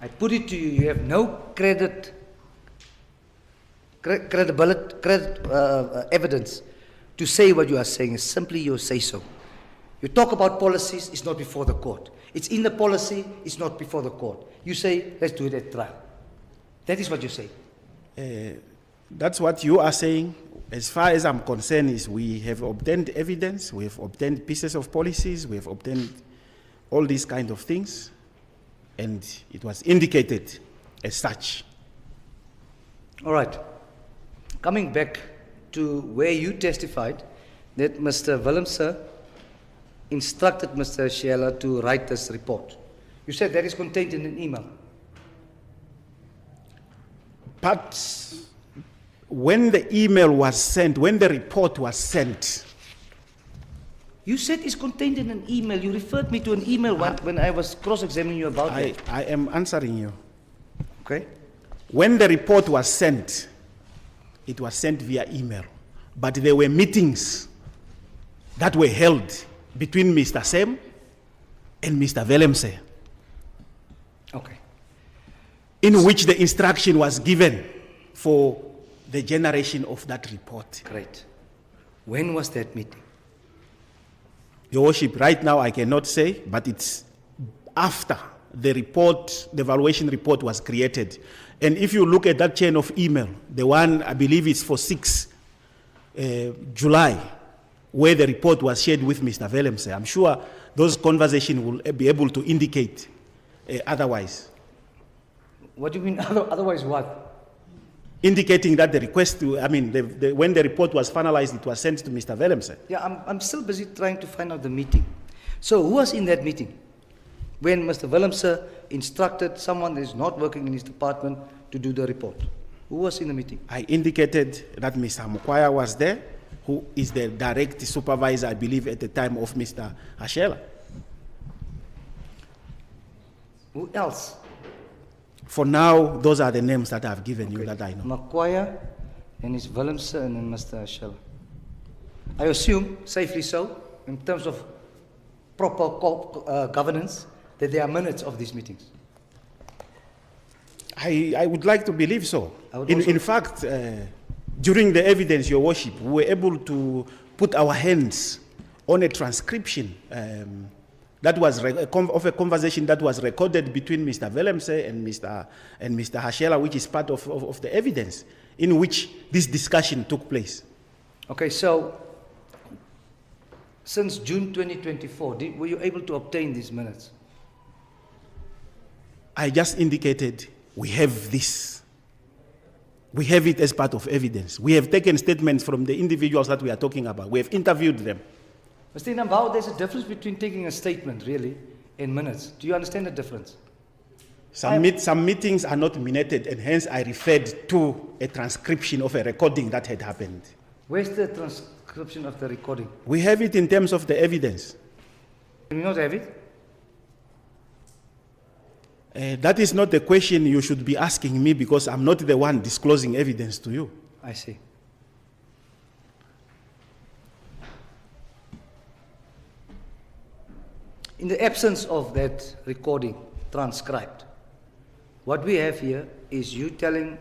[SPEAKER 2] I put it to you, you have no evidence to say what you are saying. It's simply your say-so. You talk about policies, it's not before the court. It's in the policy, it's not before the court. You say, let's do it at trial. That is what you say.
[SPEAKER 3] That's what you are saying. As far as I'm concerned, is we have obtained evidence, we have obtained pieces of policies, we have obtained all these kind of things, and it was indicated as such.
[SPEAKER 2] All right. coming back to where you testified that Mr. Willemse instructed Mr. Sheila to write this report. You said that is contained in an email.
[SPEAKER 3] But when the email was sent, when the report was sent,
[SPEAKER 2] You said it's contained in an email. You referred me to an email when I was cross-examining you about it.
[SPEAKER 3] I am answering you.
[SPEAKER 2] Okay?
[SPEAKER 3] When the report was sent, it was sent via email. But there were meetings that were held between Mr. Sem and Mr. Willemse,
[SPEAKER 2] Okay.
[SPEAKER 3] in which the instruction was given for the generation of that report.
[SPEAKER 2] Great. When was that meeting?
[SPEAKER 3] Your Worship, right now I cannot say, but it's after the report, the evaluation report was created. And if you look at that chain of email, the one I believe is for 6 July, where the report was shared with Mr. Willemse, I'm sure those conversations will be able to indicate otherwise.
[SPEAKER 2] What do you mean otherwise what?
[SPEAKER 3] Indicating that the request to, when the report was finalized, it was sent to Mr. Willemse.
[SPEAKER 2] Yeah, I'm still busy trying to find out the meeting. So who was in that meeting? When Mr. Willemse instructed someone that is not working in his department to do the report. Who was in the meeting?
[SPEAKER 3] I indicated that Mr. Mukwaya was there, who is the direct supervisor, I believe, at the time of Mr. Ashela.
[SPEAKER 2] Who else?
[SPEAKER 3] For now, those are the names that I've given you that I know.
[SPEAKER 2] Makwaya, and his Willemse, and then Mr. Ashela. I assume, safely so, in terms of proper governance, that there are minutes of these meetings.
[SPEAKER 3] I would like to believe so.
[SPEAKER 2] I would
[SPEAKER 3] In fact, during the evidence, Your Worship, we were able to put our hands on a transcription that was of a conversation that was recorded between Mr. Willemse and Mr. Hashela, which is part of the evidence in which this discussion took place.
[SPEAKER 2] Okay, so since June 2024, were you able to obtain these minutes?
[SPEAKER 3] I just indicated we have this. We have it as part of evidence. We have taken statements from the individuals that we are talking about. We have interviewed them.
[SPEAKER 2] Mr. Inambao, there's a difference between taking a statement, really, and minutes. Do you understand the difference?
[SPEAKER 3] Some meetings are not minuted, and hence I referred to a transcription of a recording that had happened.
[SPEAKER 2] Where's the transcription of the recording?
[SPEAKER 3] We have it in terms of the evidence.
[SPEAKER 2] Can you not have it?
[SPEAKER 3] That is not the question you should be asking me, because I'm not the one disclosing evidence to you.
[SPEAKER 2] I see. In the absence of that recording transcribed, what we have here is you telling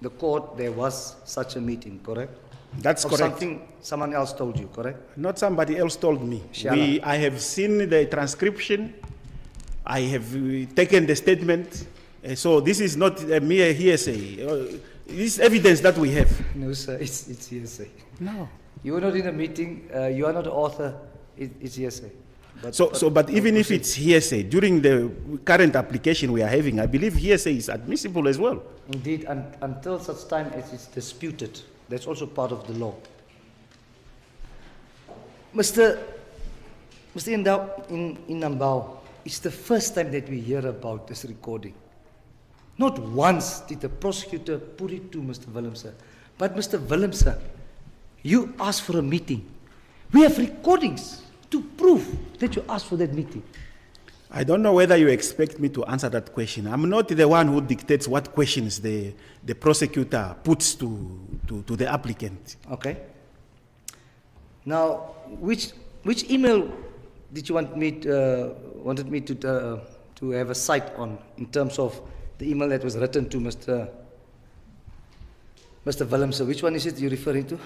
[SPEAKER 2] the court there was such a meeting, correct?
[SPEAKER 3] That's
[SPEAKER 2] Of
[SPEAKER 3] correct.
[SPEAKER 2] something someone else told you, correct?
[SPEAKER 3] Not somebody else told me.
[SPEAKER 2] Shala.
[SPEAKER 3] I have seen the transcription. I have taken the statement. So this is not a mere hearsay. This is evidence that we have.
[SPEAKER 2] No, sir, it's hearsay.
[SPEAKER 3] No.
[SPEAKER 2] You were not in a meeting, you are not the author, it's hearsay.
[SPEAKER 3] But even if it's hearsay, during the current application we are having, I believe hearsay is admissible as well.
[SPEAKER 2] Indeed, until such time as it's disputed, that's also part of the law. Mr. Inambao, it's the first time that we hear about this recording. Not once did the prosecutor put it to Mr. Willemse, but Mr. Willemse, you asked for a meeting. We have recordings to prove that you asked for that meeting.
[SPEAKER 3] I don't know whether you expect me to answer that question. I'm not the one who dictates what questions the prosecutor puts to the applicant.
[SPEAKER 2] Okay. Now, which email did you wanted me to have a sight on in terms of the email that was written to Mr. Willemse? Which one is it you're referring to?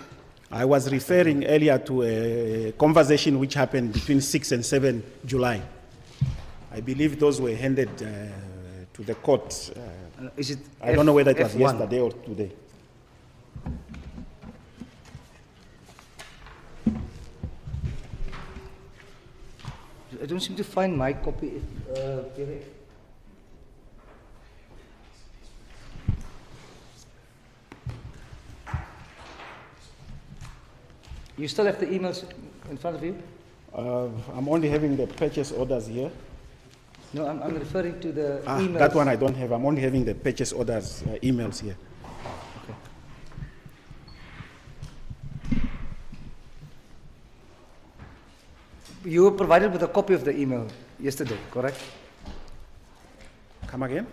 [SPEAKER 3] I was referring earlier to a conversation which happened between 6 and 7 July. I believe those were handed to the court.
[SPEAKER 2] Is it
[SPEAKER 3] I don't know whether it was
[SPEAKER 2] F1?
[SPEAKER 3] yesterday or today.
[SPEAKER 2] I don't seem to find my copy. Pierre. You still have the emails in front of you?
[SPEAKER 3] I'm only having the purchase orders here.
[SPEAKER 2] No, I'm referring to the emails.
[SPEAKER 3] That one I don't have. I'm only having the purchase orders emails here.
[SPEAKER 2] Okay. You were provided with a copy of the email yesterday, correct?
[SPEAKER 3] Come again?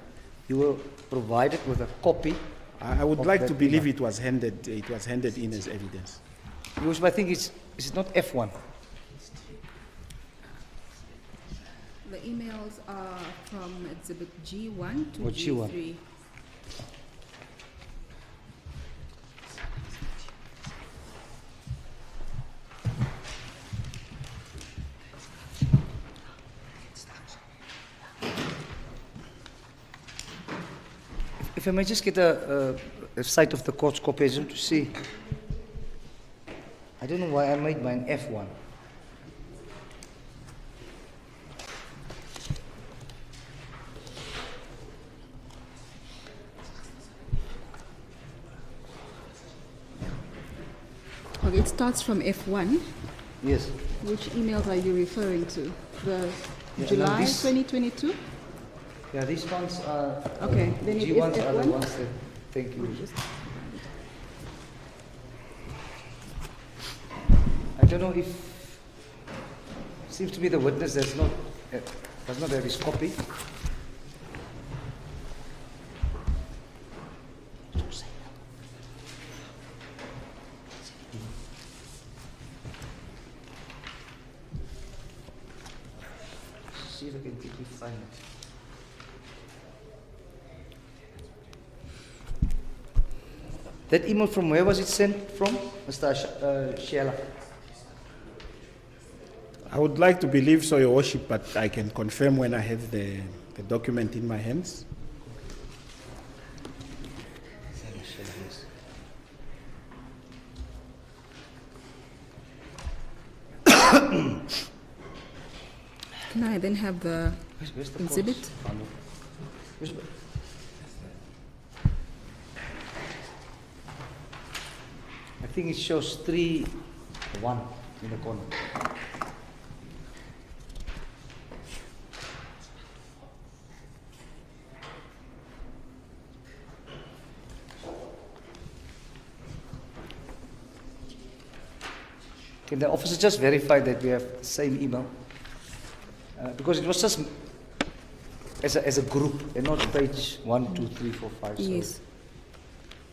[SPEAKER 2] You were provided with a copy.
[SPEAKER 3] I would
[SPEAKER 2] of
[SPEAKER 3] like
[SPEAKER 2] that
[SPEAKER 3] to believe
[SPEAKER 2] email.
[SPEAKER 3] it was handed in as evidence.
[SPEAKER 2] Which I think is it not F1?
[SPEAKER 1] The emails are from Exhibit G1 to
[SPEAKER 2] What G1?
[SPEAKER 1] G3.
[SPEAKER 2] If I may just get a sight of the court's copy to see. I don't know why I made mine F1.
[SPEAKER 1] Okay, it starts from F1.
[SPEAKER 2] Yes.
[SPEAKER 1] Which emails are you referring to? The
[SPEAKER 2] Yeah,
[SPEAKER 1] July
[SPEAKER 2] no, this-
[SPEAKER 1] 2022?
[SPEAKER 2] Yeah, these ones are.
[SPEAKER 1] Okay, then it is
[SPEAKER 2] G1s are the
[SPEAKER 1] F1.
[SPEAKER 2] ones that. Thank you. I don't know if. Seems to be the witness does not have his copy. See if I can quickly find it. That email from where was it sent from, Mr. Sheila?
[SPEAKER 3] I would like to believe so, Your Worship, but I can confirm when I have the document in my hands.
[SPEAKER 1] Can I then have the
[SPEAKER 2] Where's the
[SPEAKER 1] exhibit?
[SPEAKER 2] course bundle? Where's the- I think it shows 3-1 in the corner. Can the officer just verify that we have the same email? Because it was just as a group and not page 1, 2, 3, 4, 5. So
[SPEAKER 1] Yes.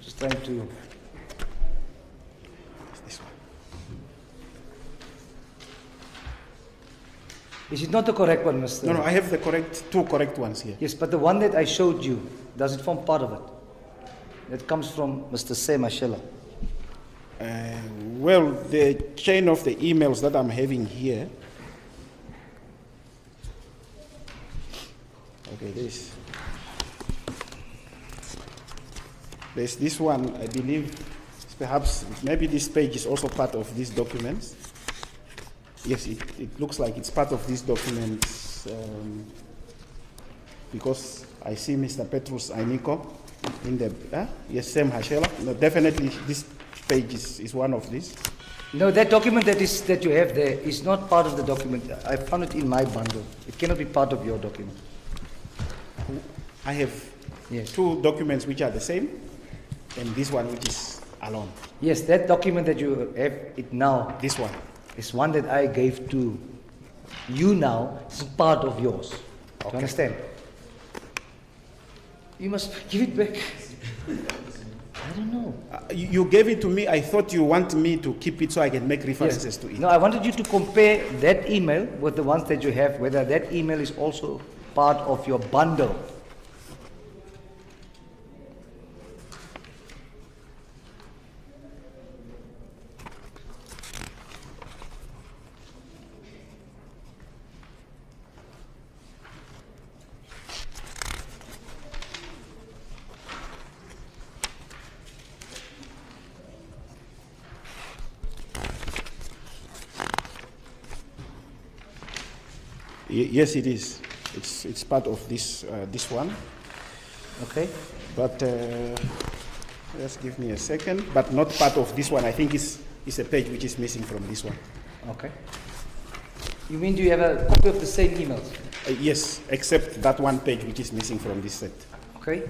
[SPEAKER 2] just trying to.
[SPEAKER 3] This one.
[SPEAKER 2] Is it not the correct one, Mr.?
[SPEAKER 3] No, I have the two correct ones here.
[SPEAKER 2] Yes, but the one that I showed you, does it form part of it? That comes from Mr. Sema Shela.
[SPEAKER 3] Well, the chain of the emails that I'm having here. Okay, there's this one, I believe, perhaps, maybe this page is also part of these documents. Yes, it looks like it's part of these documents because I see Mr. Petrus Ainiko in the, yes, Sam Hashela. No, definitely this page is one of these.
[SPEAKER 2] No, that document that you have there is not part of the document. I found it in my bundle. It cannot be part of your document.
[SPEAKER 3] I have
[SPEAKER 2] Yes.
[SPEAKER 3] two documents which are the same, and this one which is alone.
[SPEAKER 2] Yes, that document that you have it now
[SPEAKER 3] This one.
[SPEAKER 2] is one that I gave to you now. It's part of yours. Do you
[SPEAKER 3] Okay.
[SPEAKER 2] understand? You must give it back. I don't know.
[SPEAKER 3] You gave it to me. I thought you want me to keep it so I can make references to it.
[SPEAKER 2] No, I wanted you to compare that email with the ones that you have, whether that email is also part of your bundle.
[SPEAKER 3] Yes, it is. It's part of this this one.
[SPEAKER 2] Okay?
[SPEAKER 3] But Just give me a second, but not part of this one. I think it's a page which is missing from this one.
[SPEAKER 2] Okay. You mean do you have a copy of the same emails?
[SPEAKER 3] Yes, except that one page which is missing from this set.
[SPEAKER 2] Okay.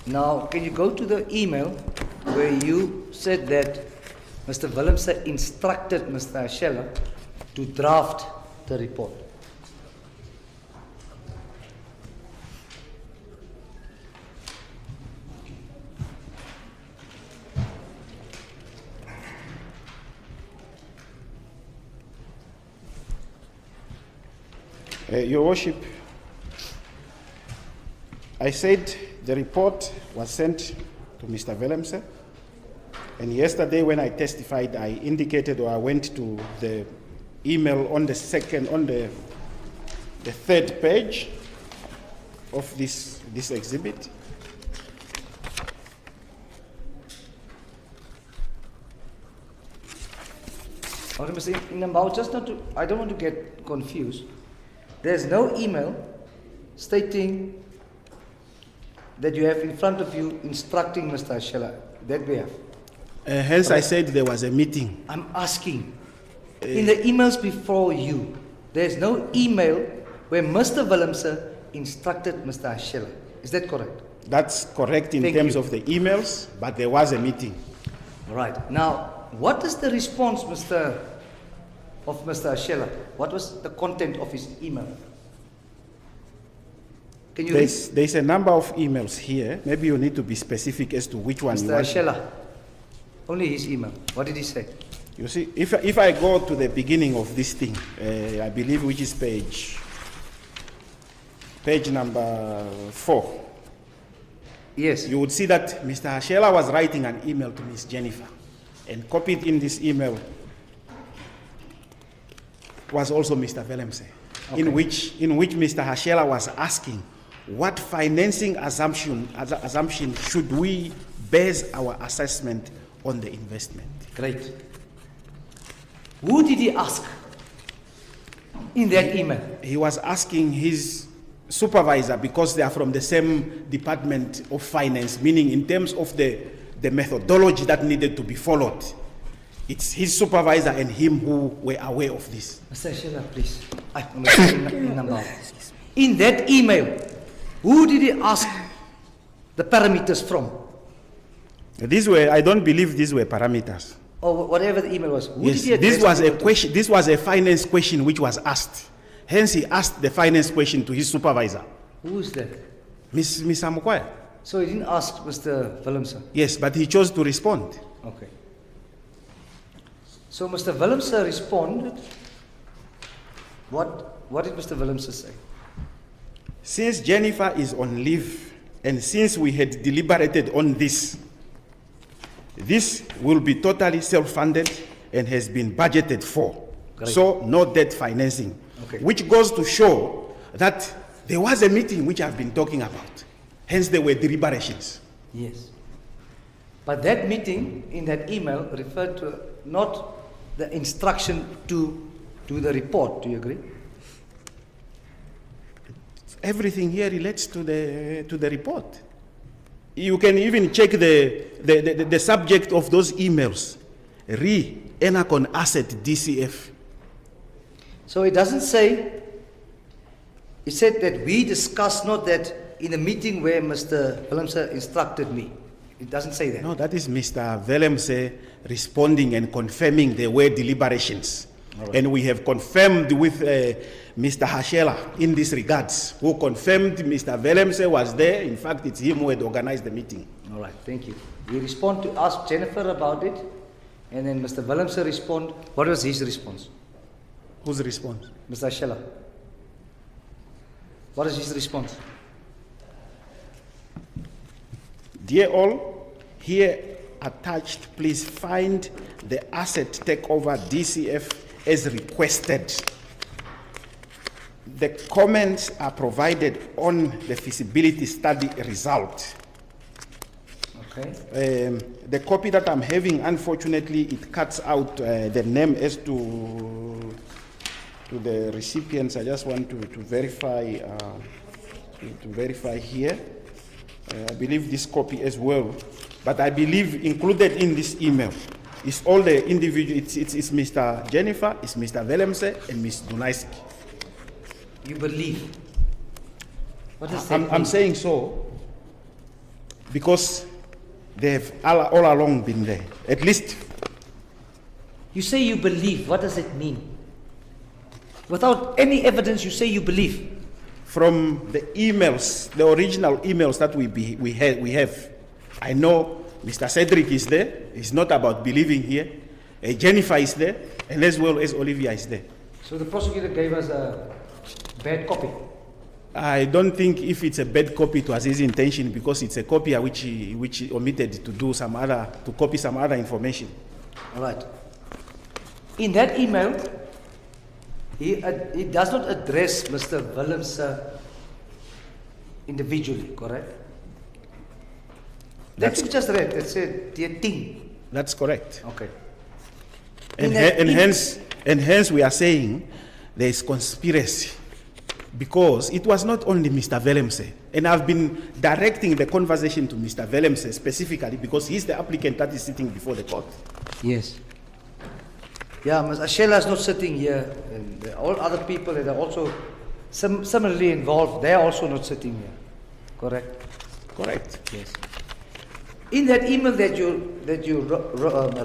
[SPEAKER 2] Now, can you go to the email where you said that Mr. Willemse instructed Mr. Ashela to draft the report?
[SPEAKER 3] Your Worship, I said the report was sent to Mr. Willemse, and yesterday when I testified, I indicated, or I went to the email on the third page of this exhibit.
[SPEAKER 2] Mr. Inambao, just not to, I don't want to get confused. There's no email stating that you have in front of you instructing Mr. Ashela. That we have.
[SPEAKER 3] Hence, I said there was a meeting.
[SPEAKER 2] I'm asking, in the emails before you, there's no email where Mr. Willemse instructed Mr. Ashela. Is that correct?
[SPEAKER 3] That's correct in terms of the emails, but there was a meeting.
[SPEAKER 2] Right. Now, what is the response, Mr. Ashela? What was the content of his email? Can you read?
[SPEAKER 3] There's a number of emails here. Maybe you need to be specific as to which one you
[SPEAKER 2] Mr.
[SPEAKER 3] want.
[SPEAKER 2] Ashela, only his email. What did he say?
[SPEAKER 3] You see, if I go to the beginning of this thing, I believe which is page number 4.
[SPEAKER 2] Yes.
[SPEAKER 3] You would see that Mr. Ashela was writing an email to Ms. Jennifer, and copied in this email was also Mr. Willemse,
[SPEAKER 2] Okay.
[SPEAKER 3] in which Mr. Ashela was asking, what financing assumption should we base our assessment on the investment?
[SPEAKER 2] Great. Who did he ask in that email?
[SPEAKER 3] He was asking his supervisor, because they are from the same department of finance, meaning in terms of the methodology that needed to be followed. It's his supervisor and him who were aware of this.
[SPEAKER 2] Mr. Ashela, please. In that email, who did he ask the parameters from?
[SPEAKER 3] I don't believe these were parameters.
[SPEAKER 2] Or whatever the email was. Who
[SPEAKER 3] Yes,
[SPEAKER 2] did he address
[SPEAKER 3] this was
[SPEAKER 2] the
[SPEAKER 3] a
[SPEAKER 2] email to?
[SPEAKER 3] question. This was a finance question which was asked. Hence, he asked the finance question to his supervisor,
[SPEAKER 2] Who is that?
[SPEAKER 3] Ms. Amukwaya.
[SPEAKER 2] So he didn't ask Mr. Willemse.
[SPEAKER 3] Yes, but he chose to respond.
[SPEAKER 2] Okay. So Mr. Willemse responded. What did Mr. Willemse say?
[SPEAKER 3] Since Jennifer is on leave, and since we had deliberated on this will be totally self-funded and has been budgeted for.
[SPEAKER 2] Great.
[SPEAKER 3] So no debt financing.
[SPEAKER 2] Okay.
[SPEAKER 3] Which goes to show that there was a meeting which I've been talking about. Hence there were deliberations.
[SPEAKER 2] Yes. But that meeting in that email referred to not the instruction to do the report. Do you agree?
[SPEAKER 3] Everything here relates to the report. You can even check the subject of those emails. Enacon asset DCF.
[SPEAKER 2] So it doesn't say, it said that we discussed not that in a meeting where Mr. Willemse instructed me. It doesn't say that.
[SPEAKER 3] No, that is Mr. Willemse responding and confirming there were deliberations.
[SPEAKER 2] Right.
[SPEAKER 3] And we have confirmed with Mr. Ashela in this regards, who confirmed Mr. Willemse was there. In fact, it's him who had organized the meeting.
[SPEAKER 2] All right, thank you. We respond to ask Jennifer about it, and then Mr. Willemse respond. What was his response?
[SPEAKER 3] Whose response?
[SPEAKER 2] Mr. Ashela. What is his response?
[SPEAKER 3] Dear all, here attached, please find the asset takeover DCF as requested. The comments are provided on the feasibility study result.
[SPEAKER 2] Okay.
[SPEAKER 3] The copy that I'm having, unfortunately, it cuts out the name as to the recipients. I just want to verify here. I believe this copy as well, but I believe included in this email is all the individual, it's Mr. Jennifer, it's Mr. Willemse, and Ms. Dunaiski.
[SPEAKER 2] You believe? What does that
[SPEAKER 3] I'm
[SPEAKER 2] mean?
[SPEAKER 3] saying so because they've all along been there. At least,
[SPEAKER 2] You say you believe. What does it mean? Without any evidence, you say you believe.
[SPEAKER 3] from the emails, the original emails that we have, I know Mr. Cedric is there. It's not about believing here. Jennifer is there, and as well as Olivia is there.
[SPEAKER 2] So the prosecutor gave us a bad copy.
[SPEAKER 3] I don't think if it's a bad copy, it was his intention, because it's a copy which he omitted to do to copy some other information.
[SPEAKER 2] All right. In that email, he does not address Mr. Willemse individually, correct? That you just read, it said, dear team.
[SPEAKER 3] That's correct.
[SPEAKER 2] Okay.
[SPEAKER 3] And, hence we are saying there is conspiracy, because it was not only Mr. Willemse, and I've been directing the conversation to Mr. Willemse specifically because he's the applicant that is sitting before the court.
[SPEAKER 2] Yes. Yeah, Ms. Ashela is not sitting here, and all other people that are also similarly involved, they are also not sitting here. Correct?
[SPEAKER 3] Correct.
[SPEAKER 2] Yes. In that email that you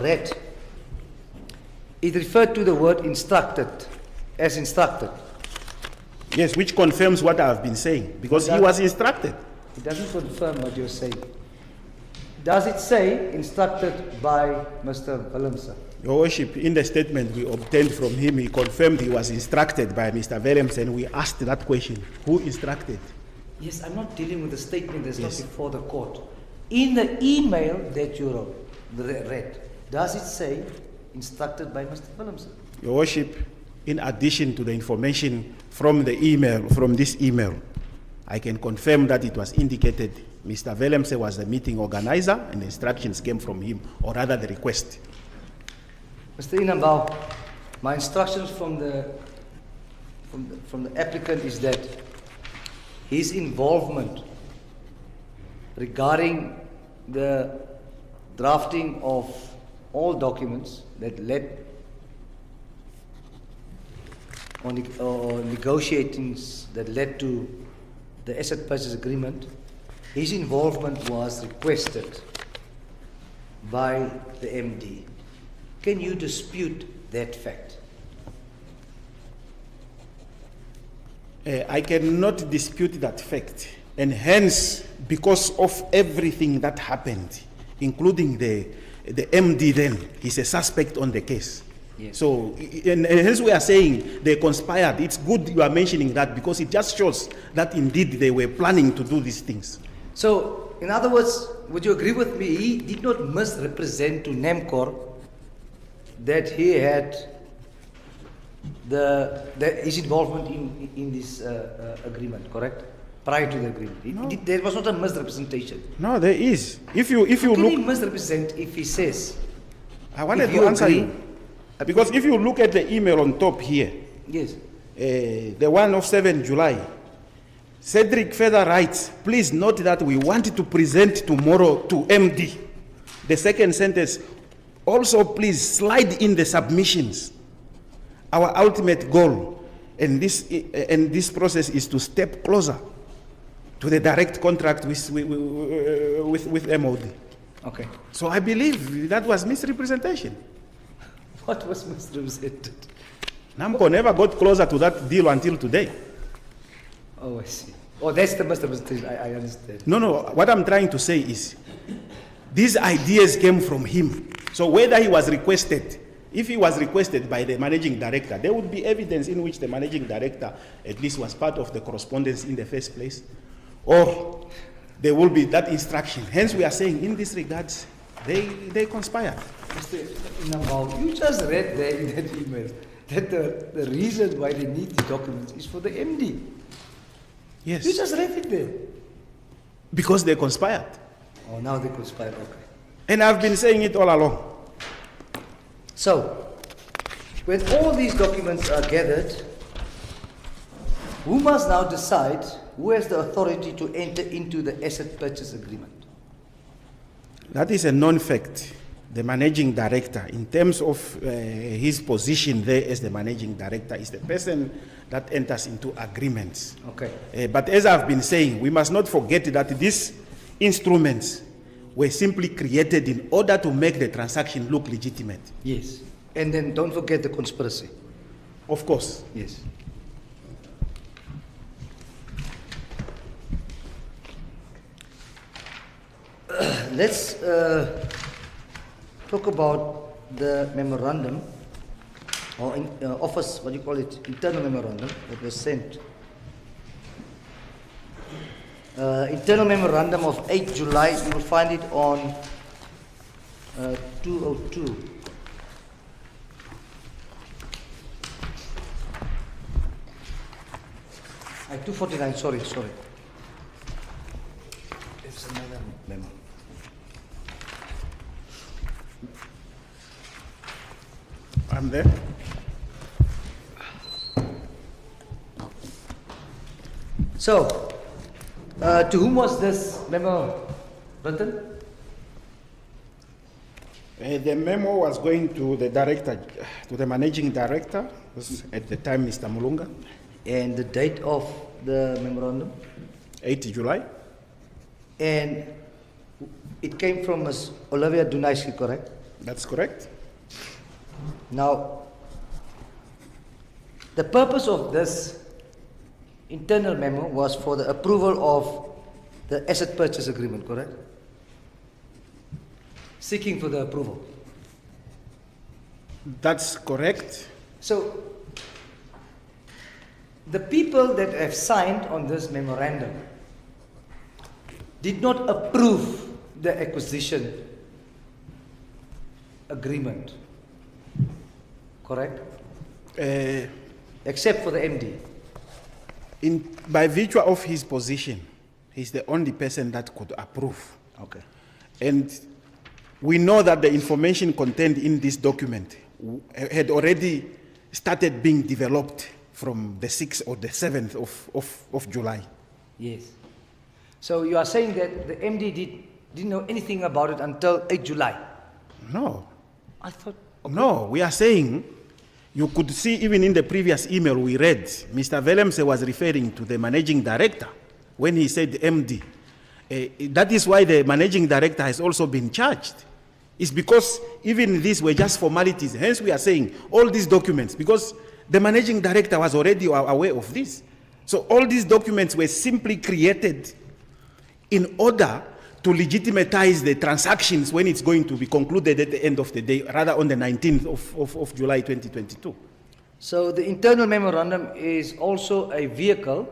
[SPEAKER 2] read, it referred to the word instructed, as instructed.
[SPEAKER 3] Yes, which confirms what I've been saying, because he was instructed.
[SPEAKER 2] It doesn't confirm what you're saying. Does it say instructed by Mr. Willemse?
[SPEAKER 3] Your Worship, in the statement we obtained from him, he confirmed he was instructed by Mr. Willemse, and we asked that question, who instructed?
[SPEAKER 2] Yes, I'm not dealing with a statement that's
[SPEAKER 3] Yes.
[SPEAKER 2] not before the court. In the email that you read, does it say instructed by Mr. Willemse?
[SPEAKER 3] Your Worship, in addition to the information from the email, from this email, I can confirm that it was indicated Mr. Willemse was the meeting organizer and the instructions came from him, or rather the request.
[SPEAKER 2] Mr. Inambao, my instructions from the applicant is that his involvement regarding the drafting of all documents that led or negotiations that led to the asset purchase agreement, his involvement was requested by the MD. Can you dispute that fact?
[SPEAKER 3] I cannot dispute that fact, and hence, because of everything that happened, including the MD then, he's a suspect on the case.
[SPEAKER 2] Yes.
[SPEAKER 3] So, and hence we are saying they conspired. It's good you are mentioning that, because it just shows that indeed they were planning to do these things.
[SPEAKER 2] So, in other words, would you agree with me, he did not misrepresent to NAMCOR that he had his involvement in this agreement, correct? Prior to the agreement.
[SPEAKER 3] No.
[SPEAKER 2] There was not a misrepresentation.
[SPEAKER 3] No, there is. If you
[SPEAKER 2] How can
[SPEAKER 3] look,
[SPEAKER 2] he misrepresent if he says?
[SPEAKER 3] I wanted
[SPEAKER 2] if you
[SPEAKER 3] to answer
[SPEAKER 2] agree-
[SPEAKER 3] you. Because if you look at the email on top here,
[SPEAKER 2] Yes.
[SPEAKER 3] the one of 7 July, Cedric further writes, please note that we want to present tomorrow to MD. The second sentence, also please slide in the submissions. Our ultimate goal, and this process is to step closer to the direct contract with MOD.
[SPEAKER 2] Okay.
[SPEAKER 3] So I believe that was misrepresentation.
[SPEAKER 2] What was misrepresented?
[SPEAKER 3] NAMCOR never got closer to that deal until today.
[SPEAKER 2] Oh, I see. Oh, that's the misrepresentation. I understand.
[SPEAKER 3] No, what I'm trying to say is, these ideas came from him. So whether he was requested, if he was requested by the managing director, there would be evidence in which the managing director at least was part of the correspondence in the first place, or there will be that instruction. Hence we are saying in this regards, they conspired.
[SPEAKER 2] Mr. Inambao, you just read there in that email that the reason why they need the documents is for the MD.
[SPEAKER 3] Yes.
[SPEAKER 2] You just read it there.
[SPEAKER 3] Because they conspired.
[SPEAKER 2] Oh, now they conspire. Okay.
[SPEAKER 3] And I've been saying it all along.
[SPEAKER 2] So, when all these documents are gathered, who must now decide who has the authority to enter into the asset purchase agreement?
[SPEAKER 3] That is a non-fact. The managing director, in terms of his position there as the managing director, is the person that enters into agreements.
[SPEAKER 2] Okay.
[SPEAKER 3] But as I've been saying, we must not forget that these instruments were simply created in order to make the transaction look legitimate.
[SPEAKER 2] Yes. And then don't forget the conspiracy.
[SPEAKER 3] Of course.
[SPEAKER 2] Yes. Let's talk about the memorandum, or office, what do you call it, internal memorandum that was sent. Internal memorandum of 8 July, you will find it on 202. 249, sorry. It's another memo.
[SPEAKER 3] I'm there.
[SPEAKER 2] So, to whom was this memo written?
[SPEAKER 3] The memo was going to the director, to the managing director, was at the time Mr. Mulunga.
[SPEAKER 2] And the date of the memorandum?
[SPEAKER 3] 8 July.
[SPEAKER 2] And it came from Ms. Olivia Dunaiski, correct?
[SPEAKER 3] That's correct.
[SPEAKER 2] Now, the purpose of this internal memo was for the approval of the asset purchase agreement, correct? Seeking for the approval.
[SPEAKER 3] That's correct.
[SPEAKER 2] So, the people that have signed on this memorandum did not approve the acquisition agreement, correct? Except for the MD.
[SPEAKER 3] By virtue of his position, he's the only person that could approve.
[SPEAKER 2] Okay.
[SPEAKER 3] And we know that the information contained in this document had already started being developed from the 6th or the 7th of July.
[SPEAKER 2] Yes. So you are saying that the MD didn't know anything about it until 8 July?
[SPEAKER 3] No.
[SPEAKER 2] I thought...
[SPEAKER 3] No, we are saying, you could see even in the previous email we read, Mr. Willemse was referring to the managing director when he said MD. That is why the managing director has also been charged. It's because even these were just formalities. Hence we are saying all these documents, because the managing director was already aware of this. So all these documents were simply created in order to legitimatize the transactions when it's going to be concluded at the end of the day, rather on the 19th of July 2022.
[SPEAKER 2] So the internal memorandum is also a vehicle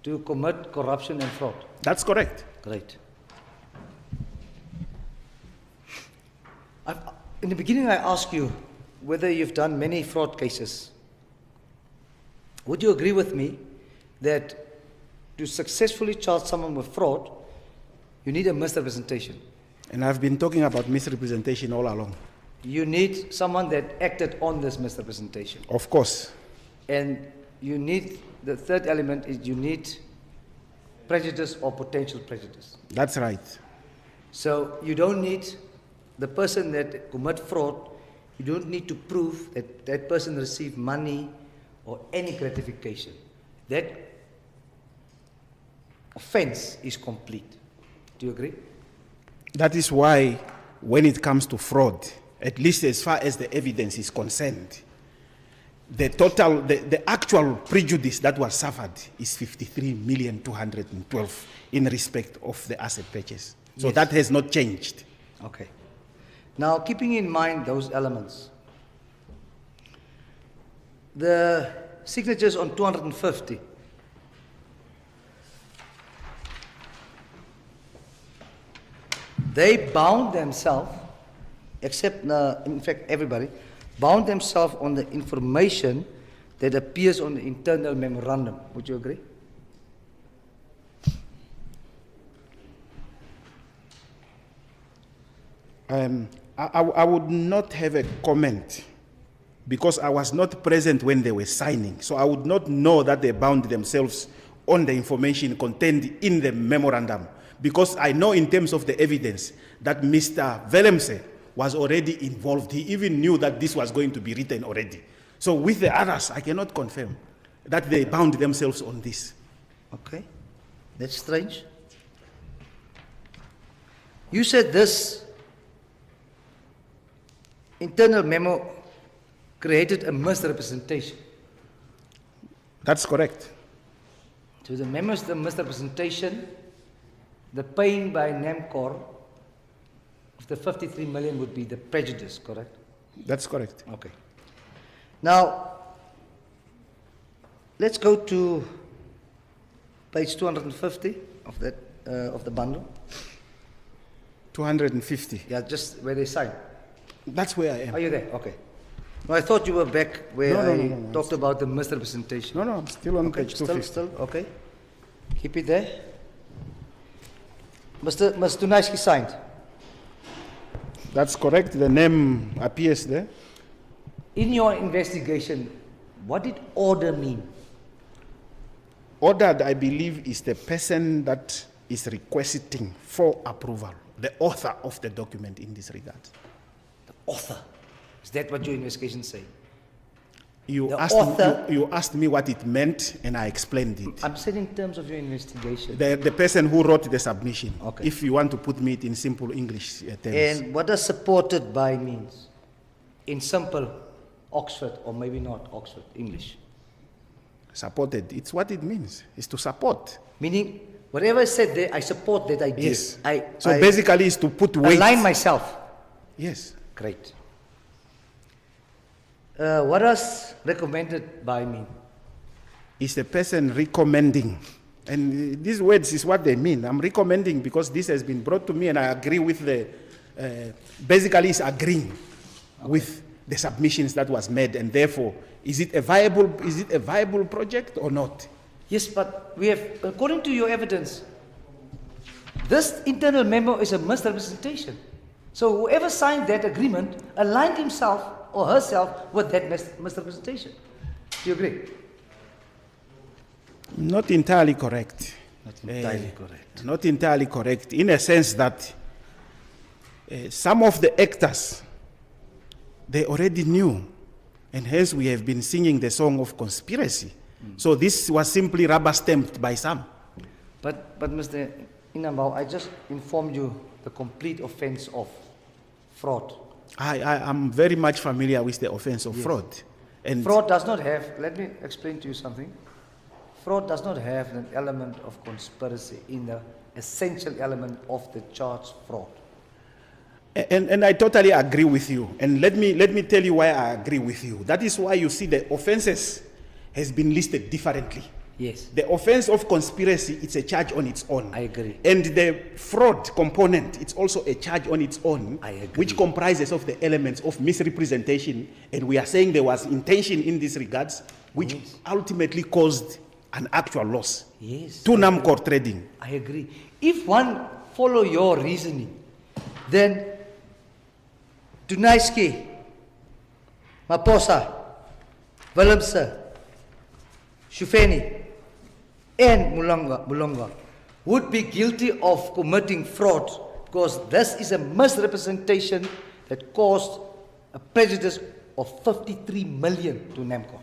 [SPEAKER 2] to commit corruption and fraud?
[SPEAKER 3] That's correct.
[SPEAKER 2] Great. In the beginning I asked you whether you've done many fraud cases. Would you agree with me that to successfully charge someone with fraud, you need a misrepresentation?
[SPEAKER 3] And I've been talking about misrepresentation all along.
[SPEAKER 2] You need someone that acted on this misrepresentation.
[SPEAKER 3] Of course.
[SPEAKER 2] And you need, the third element is you need prejudice or potential prejudice.
[SPEAKER 3] That's right.
[SPEAKER 2] So you don't need the person that commit fraud, you don't need to prove that that person received money or any gratification. That offense is complete. Do you agree?
[SPEAKER 3] That is why when it comes to fraud, at least as far as the evidence is concerned, the actual prejudice that was suffered is 53,212,000 in respect of the asset purchase. So
[SPEAKER 2] Yes.
[SPEAKER 3] that has not changed.
[SPEAKER 2] Okay. Now, keeping in mind those elements, the signatures on 250, they bound themselves, except, in fact, everybody, bound themselves on the information that appears on the internal memorandum. Would you agree?
[SPEAKER 3] I would not have a comment because I was not present when they were signing. So I would not know that they bound themselves on the information contained in the memorandum, because I know in terms of the evidence that Mr. Willemse was already involved. He even knew that this was going to be written already. So with the others, I cannot confirm that they bound themselves on this.
[SPEAKER 2] Okay, that's strange. You said this internal memo created a misrepresentation.
[SPEAKER 3] That's correct.
[SPEAKER 2] So the memo is the misrepresentation. The paying by NAMCOR of the 53 million would be the prejudice, correct?
[SPEAKER 3] That's correct.
[SPEAKER 2] Okay. Now, let's go to page 250 of that of the bundle.
[SPEAKER 3] 250.
[SPEAKER 2] Yeah, just where they sign.
[SPEAKER 3] That's where I am.
[SPEAKER 2] Are you there? Okay. No, I thought you were back where
[SPEAKER 3] No,
[SPEAKER 2] talked about the misrepresentation.
[SPEAKER 3] No, I'm still on
[SPEAKER 2] Okay,
[SPEAKER 3] page 250.
[SPEAKER 2] still, okay. Keep it there. Mr. Dunaiski signed.
[SPEAKER 3] That's correct. The name appears there.
[SPEAKER 2] In your investigation, what did order mean?
[SPEAKER 3] Ordered, I believe, is the person that is requesting for approval, the author of the document in this regard.
[SPEAKER 2] The author. Is that what your investigation say?
[SPEAKER 3] You
[SPEAKER 2] The
[SPEAKER 3] asked,
[SPEAKER 2] author-
[SPEAKER 3] you asked me what it meant, and I explained it.
[SPEAKER 2] I'm saying in terms of your investigation.
[SPEAKER 3] The person who wrote the submission,
[SPEAKER 2] Okay.
[SPEAKER 3] if you want to put me in simple English terms.
[SPEAKER 2] And what does supported by means? In simple Oxford, or maybe not Oxford, English.
[SPEAKER 3] Supported, it's what it means, is to support.
[SPEAKER 2] Meaning, whatever I said there, I support that idea.
[SPEAKER 3] Yes.
[SPEAKER 2] I
[SPEAKER 3] Basically, it's to put weight.
[SPEAKER 2] align myself.
[SPEAKER 3] Yes.
[SPEAKER 2] Great. What does recommended by mean?
[SPEAKER 3] Is the person recommending. And these words is what they mean. I'm recommending because this has been brought to me and I agree with the, basically it's agreeing with the submissions that was made, and therefore, is it a viable project or not?
[SPEAKER 2] Yes, but we have, according to your evidence, this internal memo is a misrepresentation. So whoever signed that agreement aligned himself or herself with that misrepresentation. Do you agree?
[SPEAKER 3] Not entirely correct.
[SPEAKER 2] Not entirely correct.
[SPEAKER 3] Not entirely correct, in a sense that some of the actors, they already knew, and hence we have been singing the song of conspiracy. So this was simply rubber stamped by some.
[SPEAKER 2] But Mr. Inambao, I just informed you the complete offense of fraud.
[SPEAKER 3] I'm very much familiar with the offense of fraud. And
[SPEAKER 2] Fraud does not have, let me explain to you something. Fraud does not have an element of conspiracy in the essential element of the charged fraud.
[SPEAKER 3] And I totally agree with you. And let me tell you why I agree with you. That is why you see the offenses has been listed differently.
[SPEAKER 2] Yes.
[SPEAKER 3] The offense of conspiracy, it's a charge on its own.
[SPEAKER 2] I agree.
[SPEAKER 3] And the fraud component, it's also a charge on its own,
[SPEAKER 2] I agree.
[SPEAKER 3] which comprises of the elements of misrepresentation. And we are saying there was intention in these regards, which
[SPEAKER 2] Yes.
[SPEAKER 3] ultimately caused an actual loss
[SPEAKER 2] Yes.
[SPEAKER 3] to NAMCOR Trading.
[SPEAKER 2] I agree. If one follow your reasoning, then Dunaiski, Maposa, Willemse, Shufeni, and Mulonga would be guilty of committing fraud because this is a misrepresentation that caused a prejudice of 53 million to NAMCOR.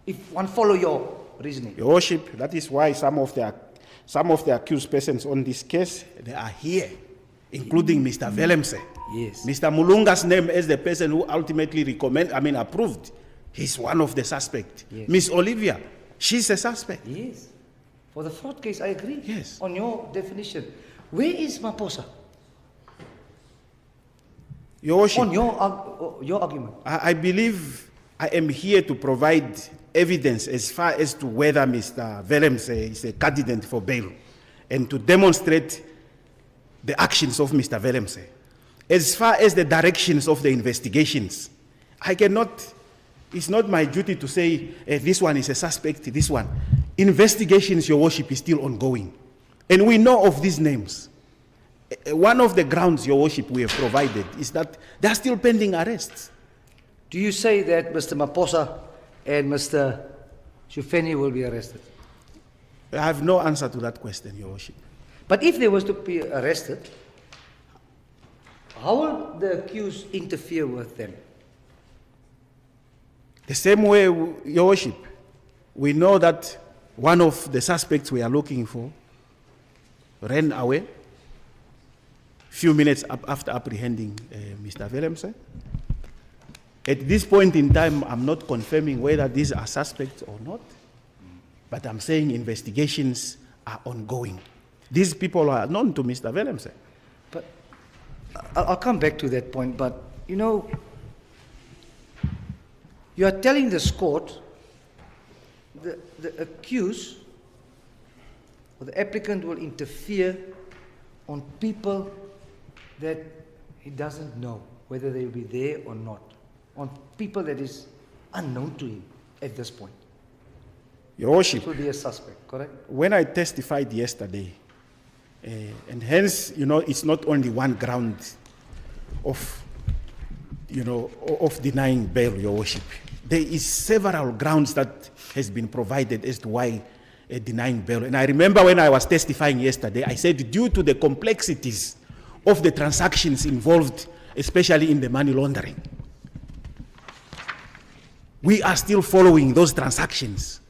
[SPEAKER 2] If one follow your reasoning.
[SPEAKER 3] Your Worship, that is why some of the accused persons on this case, they are here, including Mr. Willemse.
[SPEAKER 2] Yes.
[SPEAKER 3] Mr. Mulunga's name as the person who ultimately approved. He's one of the suspects.
[SPEAKER 2] Yes.
[SPEAKER 3] Miss Olivia, she's a suspect.
[SPEAKER 2] Yes. For the fraud case, I agree.
[SPEAKER 3] Yes.
[SPEAKER 2] On your definition. Where is Maposa?
[SPEAKER 3] Your Worship,
[SPEAKER 2] On your argument.
[SPEAKER 3] I believe I am here to provide evidence as far as to whether Mr. Willemse is a candidate for bail and to demonstrate the actions of Mr. Willemse. As far as the directions of the investigations, I cannot, it's not my duty to say this one is a suspect, this one. Investigations, Your Worship, is still ongoing. And we know of these names. One of the grounds, Your Worship, we have provided is that they are still pending arrests.
[SPEAKER 2] Do you say that Mr. Maposa and Mr. Shufeni will be arrested?
[SPEAKER 3] I have no answer to that question, Your Worship.
[SPEAKER 2] But if they was to be arrested, how will the accused interfere with them?
[SPEAKER 3] The same way, Your Worship, we know that one of the suspects we are looking for ran away few minutes after apprehending Mr. Willemse. At this point in time, I'm not confirming whether these are suspects or not, but I'm saying investigations are ongoing. These people are known to Mr. Willemse.
[SPEAKER 2] But I'll come back to that point, but you know, you are telling this court the accused or the applicant will interfere on people that he doesn't know whether they will be there or not, on people that is unknown to him at this point.
[SPEAKER 3] Your Worship,
[SPEAKER 2] It will be a suspect, correct?
[SPEAKER 3] when I testified yesterday, and hence, you know, it's not only one ground of, you know, of denying bail, Your Worship. There is several grounds that has been provided as to why denying bail. And I remember when I was testifying yesterday, I said due to the complexities of the transactions involved, especially in the money laundering, we are still following those transactions.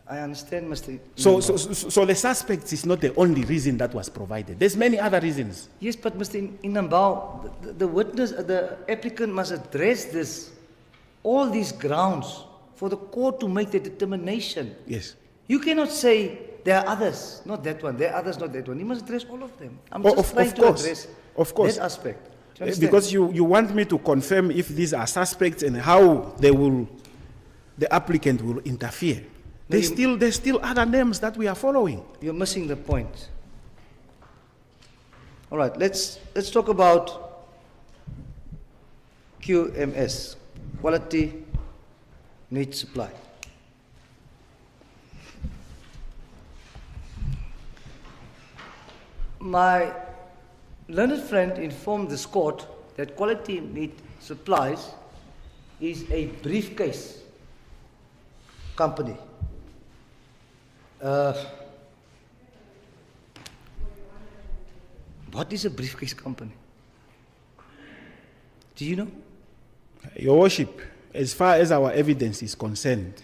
[SPEAKER 2] I understand, Mr.
[SPEAKER 3] So the suspects is not the only reason that was provided. There's many other reasons.
[SPEAKER 2] Yes, but Mr. Inambao, the witness, the applicant must address this, all these grounds for the court to make the determination.
[SPEAKER 3] Yes.
[SPEAKER 2] You cannot say there are others, not that one, there are others, not that one. You must address all of them. I'm just trying to address that aspect. Do you understand?
[SPEAKER 3] Because you want me to confirm if these are suspects and how the applicant will interfere.
[SPEAKER 2] No,
[SPEAKER 3] There's still other names that we are following.
[SPEAKER 2] You're missing the point. All right, let's talk about QMS, quality meets supply. My learned friend informed this court that Quality Meat Supplies is a briefcase company. What is a briefcase company? Do you know?
[SPEAKER 3] Your Worship, as far as our evidence is concerned,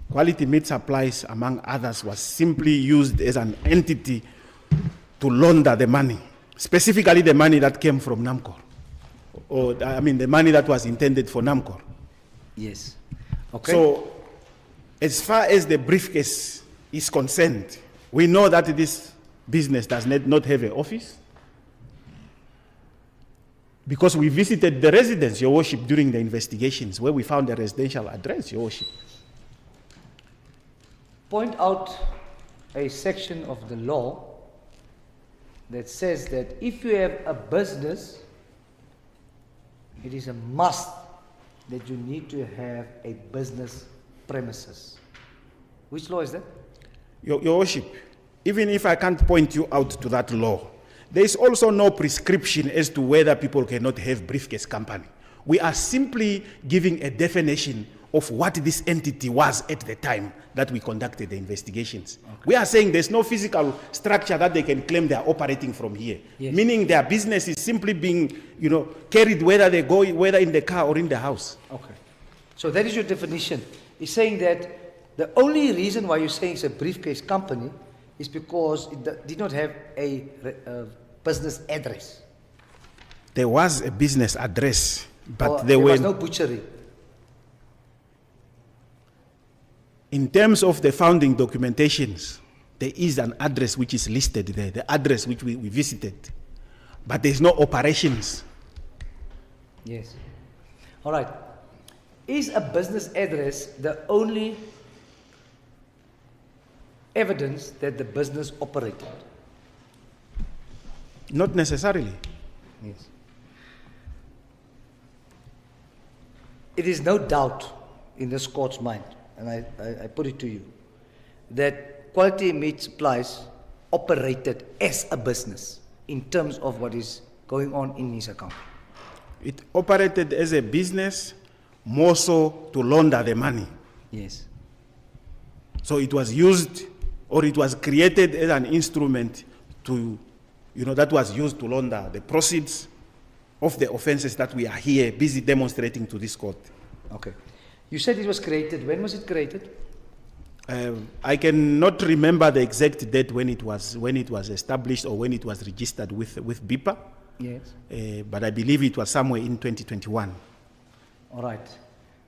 [SPEAKER 3] Quality Meat Supplies, among others, was simply used as an entity to launder the money, specifically the money that came from NAMCOR, or I mean the money that was intended for NAMCOR.
[SPEAKER 2] Yes. Okay.
[SPEAKER 3] So, as far as the briefcase is concerned, we know that this business does not have an office, because we visited the residence, Your Worship, during the investigations, where we found a residential address, Your Worship.
[SPEAKER 2] Point out a section of the law that says that if you have a business, it is a must that you need to have a business premises. Which law is that?
[SPEAKER 3] Your Worship, even if I can't point you out to that law, there is also no prescription as to whether people cannot have briefcase company. We are simply giving a definition of what this entity was at the time that we conducted the investigations. Okay. We are saying there's no physical structure that they can claim they are operating from here, yes. Meaning their business is simply being, carried whether they go, whether in the car or in the house.
[SPEAKER 2] Okay. So that is your definition. It's saying that the only reason why you're saying it's a briefcase company is because it did not have a business address.
[SPEAKER 3] There was a business address, but
[SPEAKER 2] there was no butchery.
[SPEAKER 3] In terms of the founding documentations, there is an address which is listed there, the address which we visited, but there's no operations.
[SPEAKER 2] Yes. All right. Is a business address the only evidence that the business operated?
[SPEAKER 3] Not necessarily.
[SPEAKER 2] Yes. It is no doubt in this court's mind, and I put it to you, that Quality Meat Supplies operated as a business in terms of what is going on in his account.
[SPEAKER 3] It operated as a business more so to launder the money.
[SPEAKER 2] Yes.
[SPEAKER 3] So it was used, or it was created as an instrument to, that was used to launder the proceeds of the offenses that we are here busy demonstrating to this court.
[SPEAKER 2] Okay. You said it was created. When was it created?
[SPEAKER 3] I cannot remember the exact date when it was established or when it was registered with BIPA.
[SPEAKER 2] Yes.
[SPEAKER 3] But I believe it was somewhere in 2021.
[SPEAKER 2] All right.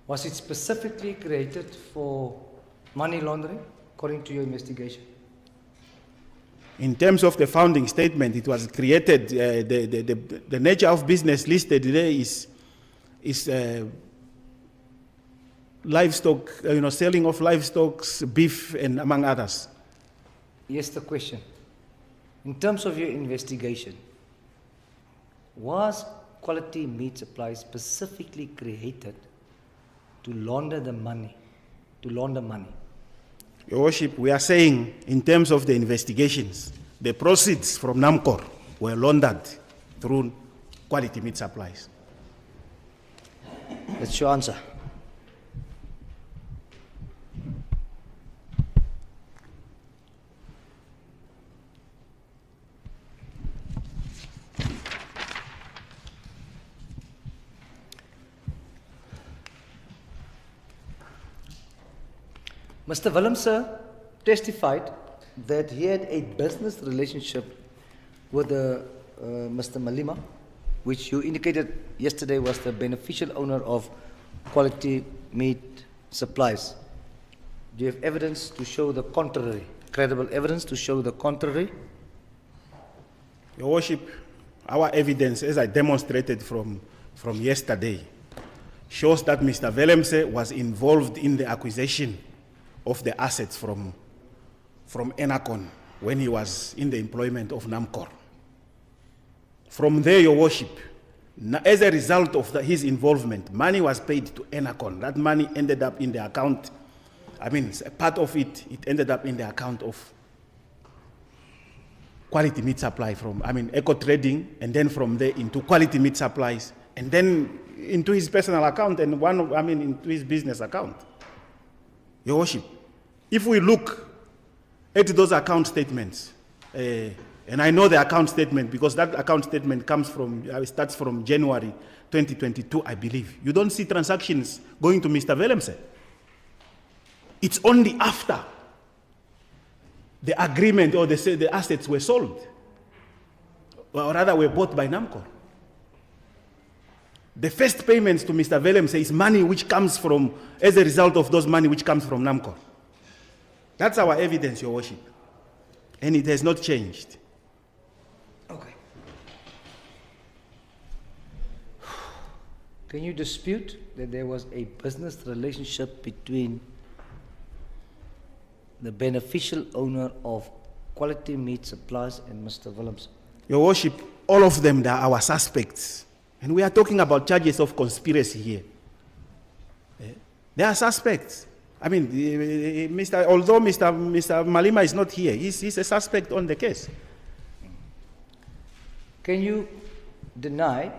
[SPEAKER 2] Was it specifically created for money laundering, according to your investigation?
[SPEAKER 3] In terms of the founding statement, it was created, the nature of business listed there is livestock, selling of livestock, beef, and among others.
[SPEAKER 2] Here's the question. In terms of your investigation, was quality meat supply specifically created to launder the money,
[SPEAKER 3] Your Worship, we are saying in terms of the investigations, the proceeds from NAMCOR were laundered through quality meat supplies.
[SPEAKER 2] That's your answer. Mr. Willemse testified that he had a business relationship with Mr. Malema, which you indicated yesterday was the beneficial owner of quality meat supplies. Do you have evidence to show the contrary? Credible evidence to show the contrary?
[SPEAKER 3] Your Worship, our evidence, as I demonstrated from yesterday, shows that Mr. Willemse was involved in the acquisition of the assets from NAMCOR when he was in the employment of NAMCOR. From there, Your Worship, as a result of his involvement, money was paid to NAMCOR. That money ended up in the account. Part of it ended up in the account of quality meat supply from, Eco Trading, and then from there into quality meat supplies, and then into his personal account and into his business account. Your Worship, if we look at those account statements, and I know the account statement because that account statement starts from January 2022, I believe. You don't see transactions going to Mr. Willemse. It's only after the agreement or the assets were sold, or rather were bought by NAMCOR. The first payments to Mr. Willemse is money which comes from, as a result of those money which comes from NAMCOR. That's our evidence, Your Worship. And it has not changed.
[SPEAKER 2] Okay. Can you dispute that there was a business relationship between the beneficial owner of quality meat supplies and Mr. Willemse?
[SPEAKER 3] Your Worship, all of them, they are our suspects. And we are talking about charges of conspiracy here. They are suspects. Although Mr. Malema is not here, he's a suspect on the case.
[SPEAKER 2] Can you deny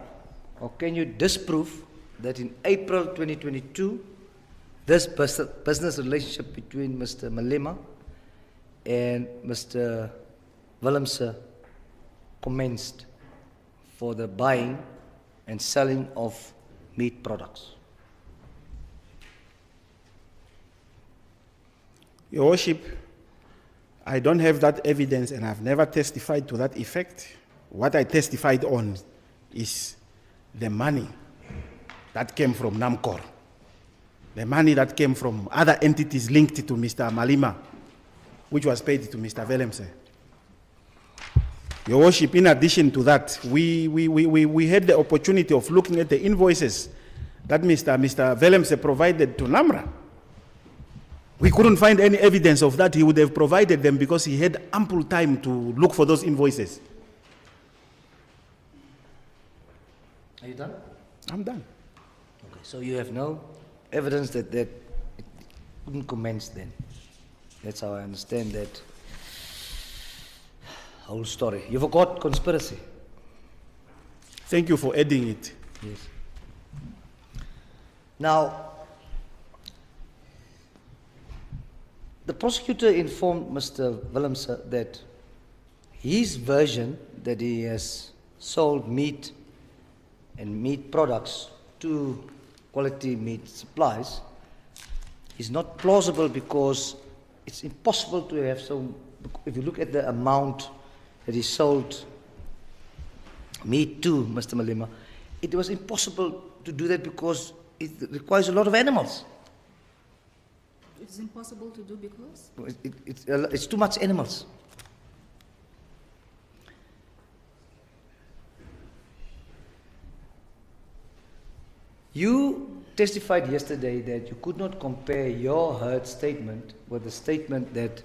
[SPEAKER 2] or can you disprove that in April 2022, this business relationship between Mr. Malema and Mr. Willemse commenced for the buying and selling of meat products?
[SPEAKER 3] Your Worship, I don't have that evidence and I've never testified to that effect. What I testified on is the money that came from NAMCOR, the money that came from other entities linked to Mr. Malema, which was paid to Mr. Willemse. Your Worship, in addition to that, we had the opportunity of looking at the invoices that Mr. Willemse provided to NAMRA. We couldn't find any evidence of that. He would have provided them because he had ample time to look for those invoices.
[SPEAKER 2] Are you done?
[SPEAKER 3] I'm done.
[SPEAKER 2] Okay, so you have no evidence that it couldn't commence then. That's how I understand that whole story. You forgot conspiracy.
[SPEAKER 3] Thank you for adding it.
[SPEAKER 2] Yes. Now, The prosecutor informed Mr. Willemse that his version that he has sold meat and meat products to quality meat supplies is not plausible because it's impossible to have so. If you look at the amount that he sold meat to Mr. Malema, it was impossible to do that because it requires a lot of animals.
[SPEAKER 1] It's impossible to do because?
[SPEAKER 2] It's too much animals. You testified yesterday that you could not compare your heard statement with the statement that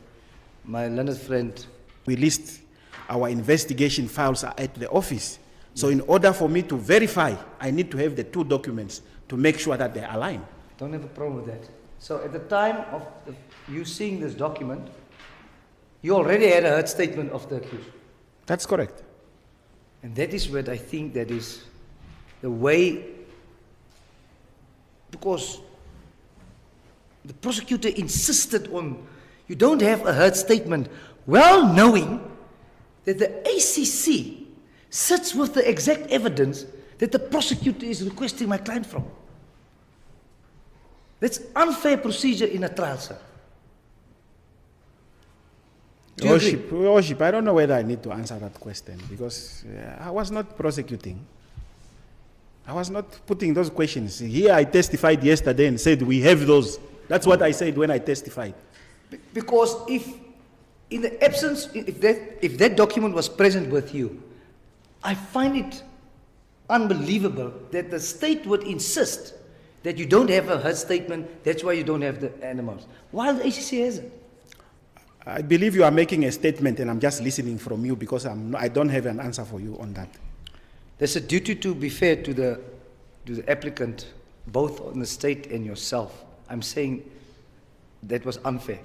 [SPEAKER 2] my learned friend.
[SPEAKER 3] We list our investigation files are at the office. So in order for me to verify, I need to have the two documents to make sure that they align.
[SPEAKER 2] Don't have a problem with that. So at the time of you seeing this document, you already had a heard statement of the accused.
[SPEAKER 3] That's correct.
[SPEAKER 2] And that is what I think that is the way, because the prosecutor insisted on, you don't have a heard statement, well knowing that the ACC sits with the exact evidence that the prosecutor is requesting my client from. That's unfair procedure in a trial, sir. Do you agree?
[SPEAKER 3] Your Worship, I don't know whether I need to answer that question because I was not prosecuting. I was not putting those questions. Here I testified yesterday and said we have those. That's what I said when I testified.
[SPEAKER 2] Because if, in the absence, if that document was present with you, I find it unbelievable that the state would insist that you don't have a heard statement, that's why you don't have the animals, while the ACC hasn't.
[SPEAKER 3] I believe you are making a statement and I'm just listening from you because I don't have an answer for you on that.
[SPEAKER 2] There's a duty to be fair to the applicant, both on the state and yourself. I'm saying that was unfair.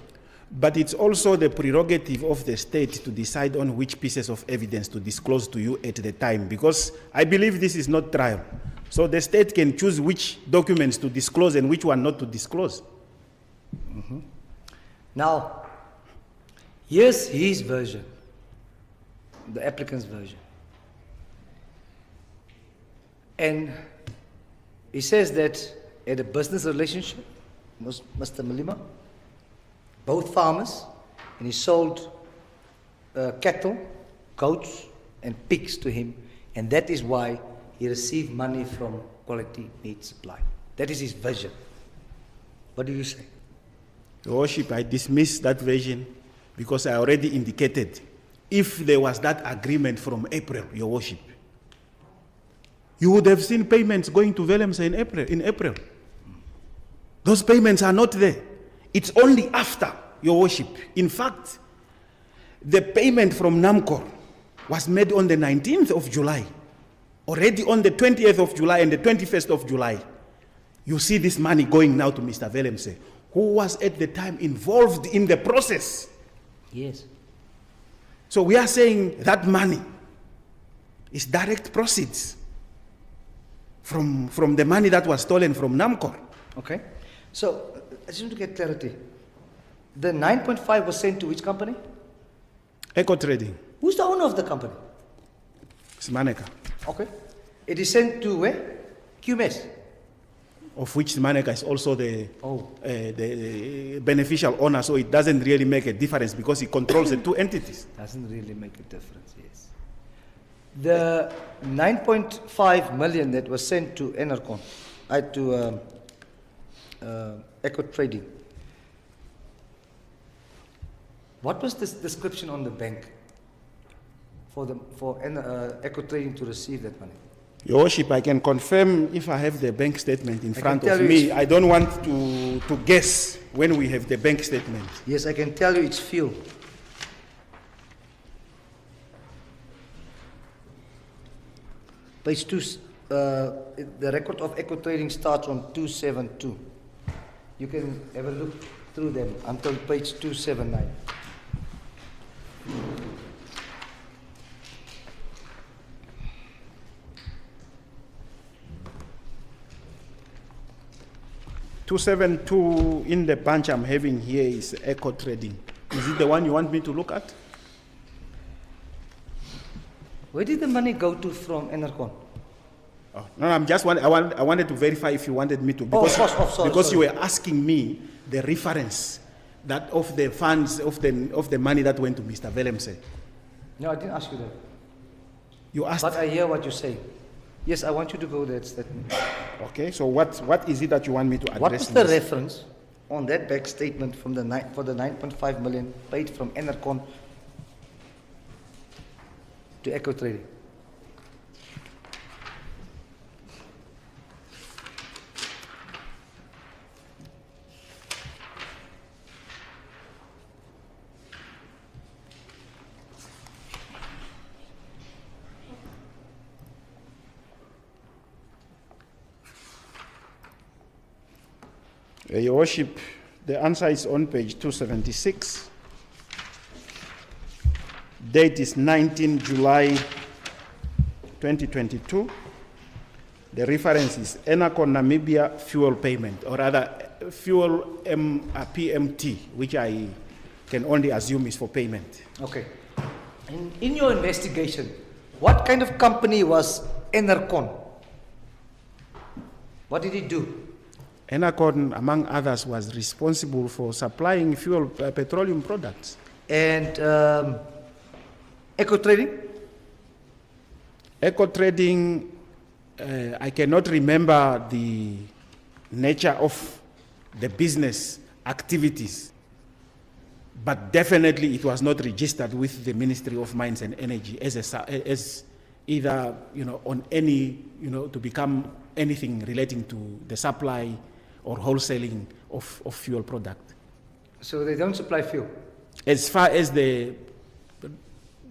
[SPEAKER 3] But it's also the prerogative of the state to decide on which pieces of evidence to disclose to you at the time, because I believe this is not trial. So the state can choose which documents to disclose and which one not to disclose.
[SPEAKER 2] Mm-hmm. Now, here's his version, the applicant's version. And he says that he had a business relationship with Mr. Malema, both farmers, and he sold cattle, goats, and pigs to him, and that is why he received money from Quality Meat Supply. That is his version. What do you say?
[SPEAKER 3] Your Worship, I dismiss that version because I already indicated if there was that agreement from April, Your Worship, you would have seen payments going to Willemse in April. Those payments are not there. It's only after, Your Worship. In fact, the payment from NAMCOR was made on the 19th of July. Already on the 20th of July and the 21st of July, you see this money going now to Mr. Willemse, who was at the time involved in the process.
[SPEAKER 2] Yes.
[SPEAKER 3] So we are saying that money is direct proceeds from the money that was stolen from NAMCOR.
[SPEAKER 2] Okay. So, I just want to get clarity. The 9.5 was sent to which company?
[SPEAKER 3] Eco Trading.
[SPEAKER 2] Who's the owner of the company?
[SPEAKER 3] It's Maneka.
[SPEAKER 2] Okay. It is sent to where? QMS.
[SPEAKER 3] Of which Maneka is also the beneficial owner, so it doesn't really make a difference because he controls the two entities.
[SPEAKER 2] Doesn't really make a difference, yes. The 9.5 million that was sent to Enercon, to Eco Trading. What was this description on the bank for Eco Trading to receive that money?
[SPEAKER 3] Your Worship, I can confirm if I have the bank statement in front of me. I don't want to guess when we have the bank statement.
[SPEAKER 2] Yes, I can tell you it's fuel. Page 2, the record of Eco Trading starts on 272. You can have a look through them until page 279.
[SPEAKER 3] 272 in the bunch I'm having here is Eco Trading. Is it the one you want me to look at?
[SPEAKER 2] Where did the money go to from Enercon?
[SPEAKER 3] Oh, no, I wanted to verify if you wanted me to, because,
[SPEAKER 2] sorry.
[SPEAKER 3] you were asking me the reference that of the funds of the money that went to Mr. Willemse.
[SPEAKER 2] No, I didn't ask you that.
[SPEAKER 3] You asked.
[SPEAKER 2] But I hear what you say. Yes, I want you to go that statement.
[SPEAKER 3] Okay, so what is it that you want me to address?
[SPEAKER 2] What is the reference on that back statement from for the 9.5 million paid from Enercon to Eco Trading?
[SPEAKER 3] Your Worship, the answer is on page 276. Date is 19 July 2022. The reference is Enercon Namibia fuel payment, or rather fuel PMT, which I can only assume is for payment.
[SPEAKER 2] Okay. In your investigation, what kind of company was Enercon? What did it do?
[SPEAKER 3] Enercon, among others, was responsible for supplying fuel petroleum products.
[SPEAKER 2] And Eco Trading?
[SPEAKER 3] Eco Trading, I cannot remember the nature of the business activities, but definitely it was not registered with the Ministry of Mines and Energy as either, on any, to become anything relating to the supply or wholesaling of fuel product.
[SPEAKER 2] So they don't supply fuel?
[SPEAKER 3] As far as the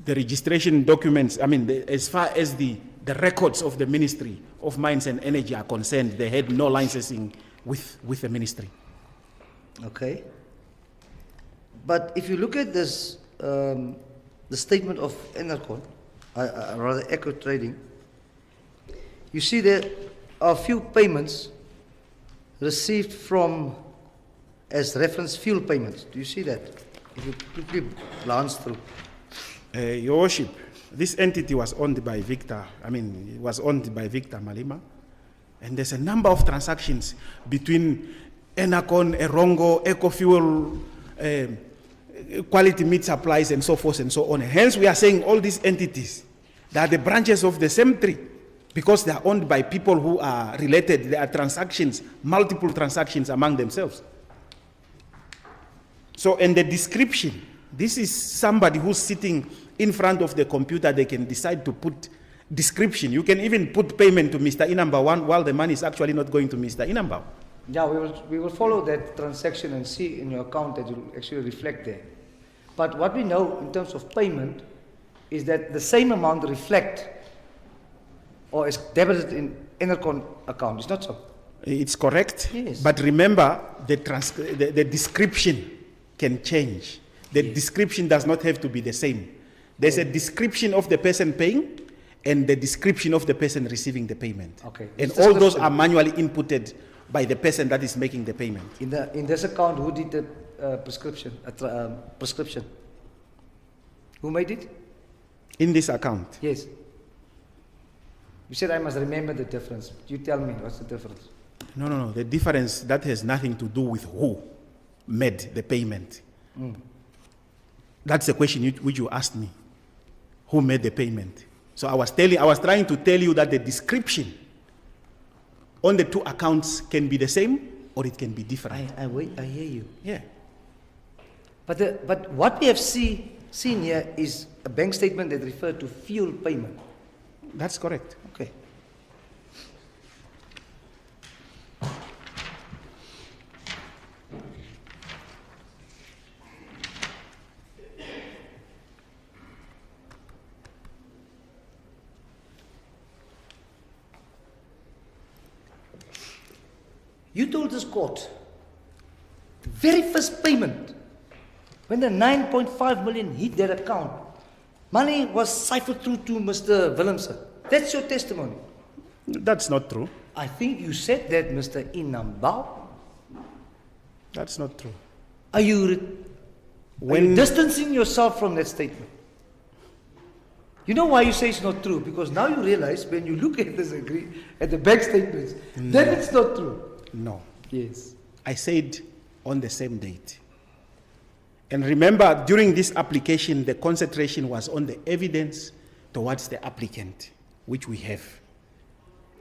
[SPEAKER 3] registration documents, as far as the records of the Ministry of Mines and Energy are concerned, they had no licensing with the ministry.
[SPEAKER 2] Okay. But if you look at this, the statement of Enercon, rather Eco Trading, you see there are a few payments received from, as reference, fuel payments. Do you see that? If you quickly glance through.
[SPEAKER 3] Your Worship, this entity was owned by Victor. It was owned by Victor Malima. And there's a number of transactions between Enercon, Erongo, EcoFuel, Quality Meat Supplies, and so forth and so on. Hence, we are saying all these entities, they are the branches of the same tree, because they are owned by people who are related. There are transactions, multiple transactions among themselves. So in the description, this is somebody who's sitting in front of the computer. They can decide to put description. You can even put payment to Mr. Inamba while the money is actually not going to Mr. Inamba.
[SPEAKER 2] Yeah, we will follow that transaction and see in your account that it will actually reflect there. But what we know in terms of payment is that the same amount reflect or is debited in Enercon account. It's not so.
[SPEAKER 3] It's correct.
[SPEAKER 2] Yes.
[SPEAKER 3] But remember, the description can change. The description does not have to be the same. There's a description of the person paying and the description of the person receiving the payment.
[SPEAKER 2] Okay.
[SPEAKER 3] And all those are manually inputted by the person that is making the payment.
[SPEAKER 2] In this account, who did the prescription? Who made it?
[SPEAKER 3] In this account?
[SPEAKER 2] Yes. You said I must remember the difference. You tell me, what's the difference?
[SPEAKER 3] No. The difference, that has nothing to do with who made the payment. That's the question which you asked me. Who made the payment? So I was trying to tell you that the description on the two accounts can be the same or it can be different.
[SPEAKER 2] I hear you.
[SPEAKER 3] Yeah.
[SPEAKER 2] But what we have seen here is a bank statement that referred to fuel payment.
[SPEAKER 3] That's correct.
[SPEAKER 2] Okay. You told this court, the very first payment, when the 9.5 million hit their account, money was ciphered through to Mr. Willemse. That's your testimony.
[SPEAKER 3] That's not true.
[SPEAKER 2] I think you said that Mr. Inamba
[SPEAKER 3] That's not true.
[SPEAKER 2] Are you distancing yourself from that statement? You know why you say it's not true? Because now you realize when you look at this at the bank statements, then it's not true.
[SPEAKER 3] No.
[SPEAKER 2] Yes.
[SPEAKER 3] I said on the same date. And remember, during this application, the concentration was on the evidence towards the applicant, which we have.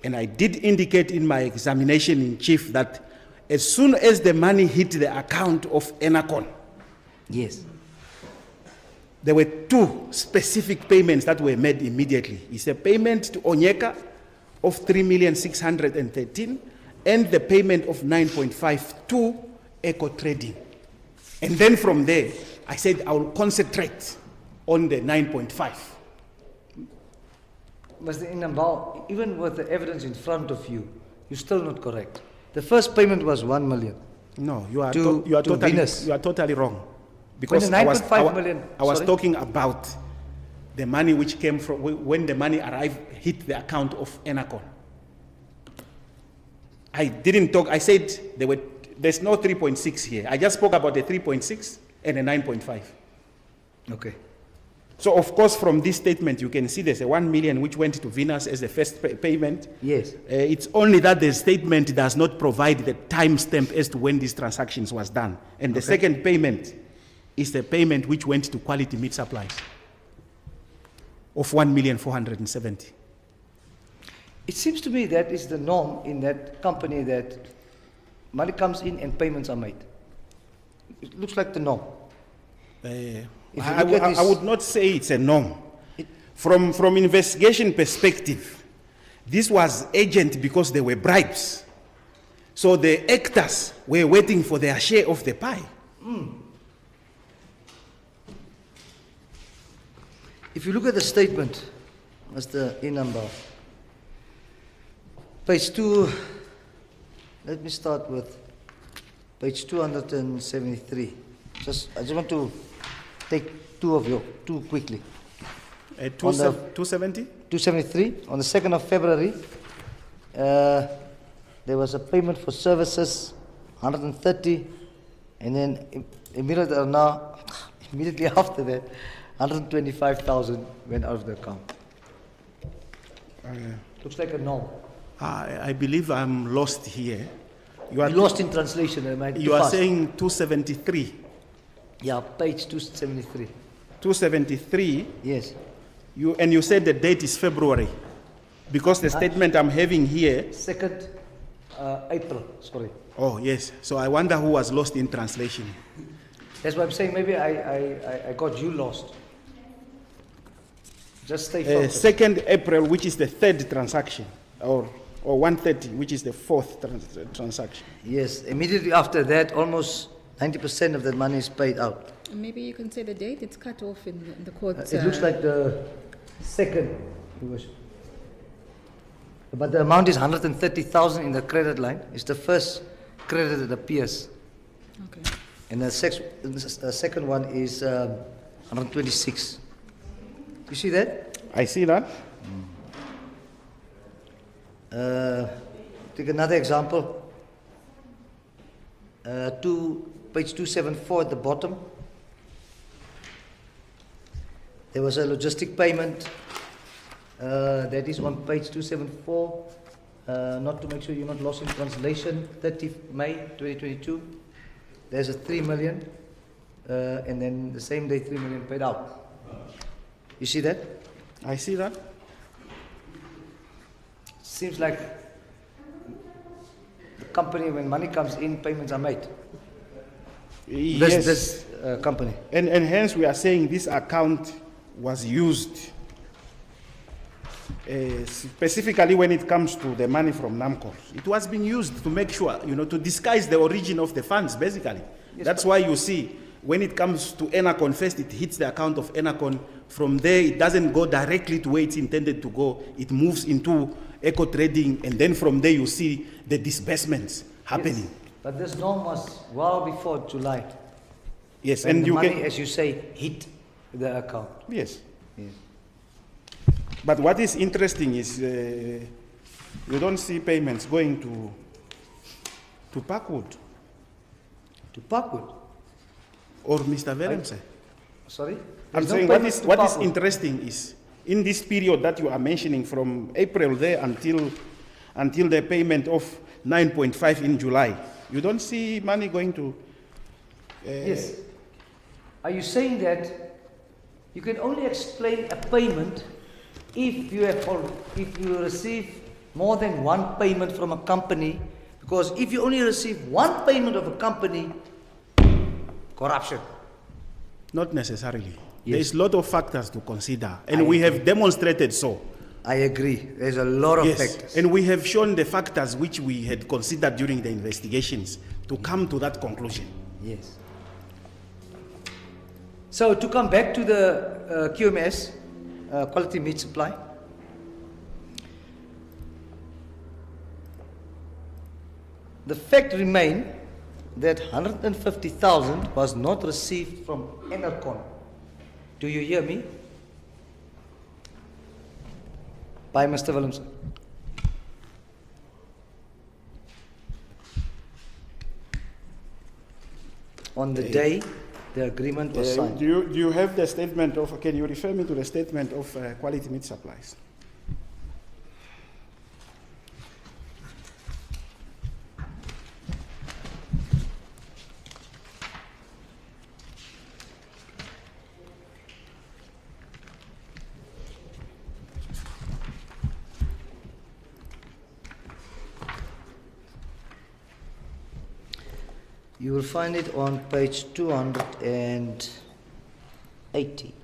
[SPEAKER 3] And I did indicate in my examination in chief that as soon as the money hit the account of Enacon,
[SPEAKER 2] Yes.
[SPEAKER 3] there were two specific payments that were made immediately. It's a payment to Onyeka of 3,613,000 and the payment of 9.5 to Eco Trading. And then from there, I said I will concentrate on the 9.5.
[SPEAKER 2] Mr. Inambao, even with the evidence in front of you, you're still not correct. The first payment was 1 million.
[SPEAKER 3] No, you are,
[SPEAKER 2] To Venus.
[SPEAKER 3] you are totally wrong. Because
[SPEAKER 2] the
[SPEAKER 3] I was,
[SPEAKER 2] 9.5 million,
[SPEAKER 3] I was
[SPEAKER 2] sorry?
[SPEAKER 3] talking about the money which came from, when the money hit the account of Enacon. I didn't talk, I said there's no 3.6 here. I just spoke about the 3.6 and the 9.5.
[SPEAKER 2] Okay.
[SPEAKER 3] So of course from this statement you can see there's a 1 million which went to Venus as the first payment.
[SPEAKER 2] Yes.
[SPEAKER 3] It's only that the statement does not provide the timestamp as to when these transactions was done. And the second payment is the payment which went to Quality Meat Supplies of 1,470,000.
[SPEAKER 2] It seems to me that is the norm in that company, that money comes in and payments are made. It looks like the norm.
[SPEAKER 3] I would not say it's a norm. From investigation perspective, this was urgent because there were bribes. So the actors were waiting for their share of the pie.
[SPEAKER 2] If you look at the statement, Mr. Inambao, page 2, let me start with page 273. I just want to take two quickly.
[SPEAKER 3] 270?
[SPEAKER 2] 273, on the 2nd of February, there was a payment for services, 130, and then immediately after that, 125,000 went out of the account. Looks like a norm.
[SPEAKER 3] I believe I'm lost here. You are
[SPEAKER 2] lost in translation.
[SPEAKER 3] You are saying 273.
[SPEAKER 2] Yeah, page 273.
[SPEAKER 3] 273.
[SPEAKER 2] Yes.
[SPEAKER 3] You said the date is February, because the statement I'm having here.
[SPEAKER 2] 2nd April. Sorry.
[SPEAKER 3] Oh yes. So I wonder who was lost in translation.
[SPEAKER 2] That's why I'm saying maybe I got you lost. Just stay focused.
[SPEAKER 3] 2nd April, which is the third transaction, or 130, which is the fourth transaction.
[SPEAKER 2] Yes. Immediately after that, almost 90% of that money is paid out.
[SPEAKER 1] Maybe you can say the date. It's cut off in the court.
[SPEAKER 2] It looks like the 2nd. But the amount is 130,000 in the credit line. It's the first credit that appears.
[SPEAKER 1] Okay.
[SPEAKER 2] And the second one is 126. You see that?
[SPEAKER 3] I see that.
[SPEAKER 2] Take another example. Page 274 at the bottom. There was a logistic payment that is on page 274. Not to make sure you're not lost in translation. 30 May 2022. There's a 3 million, and then the same day 3 million paid out. You see that?
[SPEAKER 3] I see that.
[SPEAKER 2] Seems like the company, when money comes in, payments are made.
[SPEAKER 3] Yes.
[SPEAKER 2] This company.
[SPEAKER 3] And hence we are saying this account was used specifically when it comes to the money from NAMCOR. It was being used to make sure, to disguise the origin of the funds, basically. Yes, that's why you see, when it comes to Enacon first, it hits the account of Enacon. From there, it doesn't go directly to where it's intended to go. It moves into Eco Trading, and then from there you see the disbursements happening.
[SPEAKER 2] Yes, but this norm was well before July.
[SPEAKER 3] Yes,
[SPEAKER 2] and
[SPEAKER 3] and
[SPEAKER 2] the
[SPEAKER 3] you
[SPEAKER 2] money,
[SPEAKER 3] can,
[SPEAKER 2] as you say, hit the account.
[SPEAKER 3] Yes.
[SPEAKER 2] Yes.
[SPEAKER 3] But what is interesting is you don't see payments going to Parkwood.
[SPEAKER 2] To Parkwood.
[SPEAKER 3] or Mr. Willemse?
[SPEAKER 2] Sorry?
[SPEAKER 3] I'm
[SPEAKER 2] There's no
[SPEAKER 3] saying
[SPEAKER 2] payment to
[SPEAKER 3] what is
[SPEAKER 2] Parkwood.
[SPEAKER 3] interesting is in this period that you are mentioning from April there until the payment of 9.5 in July, you don't see money going to.
[SPEAKER 2] Yes. Are you saying that you can only explain a payment if you receive more than one payment from a company? Because if you only receive one payment of a company, corruption.
[SPEAKER 3] Not necessarily.
[SPEAKER 2] Yes.
[SPEAKER 3] There's a lot of factors to consider, and
[SPEAKER 2] I
[SPEAKER 3] we
[SPEAKER 2] agree.
[SPEAKER 3] have demonstrated so.
[SPEAKER 2] I agree. There's a lot of
[SPEAKER 3] Yes,
[SPEAKER 2] factors.
[SPEAKER 3] and we have shown the factors which we had considered during the investigations to come to that conclusion.
[SPEAKER 2] Yes. So to come back to the QMS, quality meat supply. The fact remains that 150,000 was not received from NAMCOR. Do you hear me? By Mr. Willemse. On the day the agreement was signed.
[SPEAKER 3] Do you have the statement of, can you refer me to the statement of quality meat supplies?
[SPEAKER 2] You will find it on page 280. It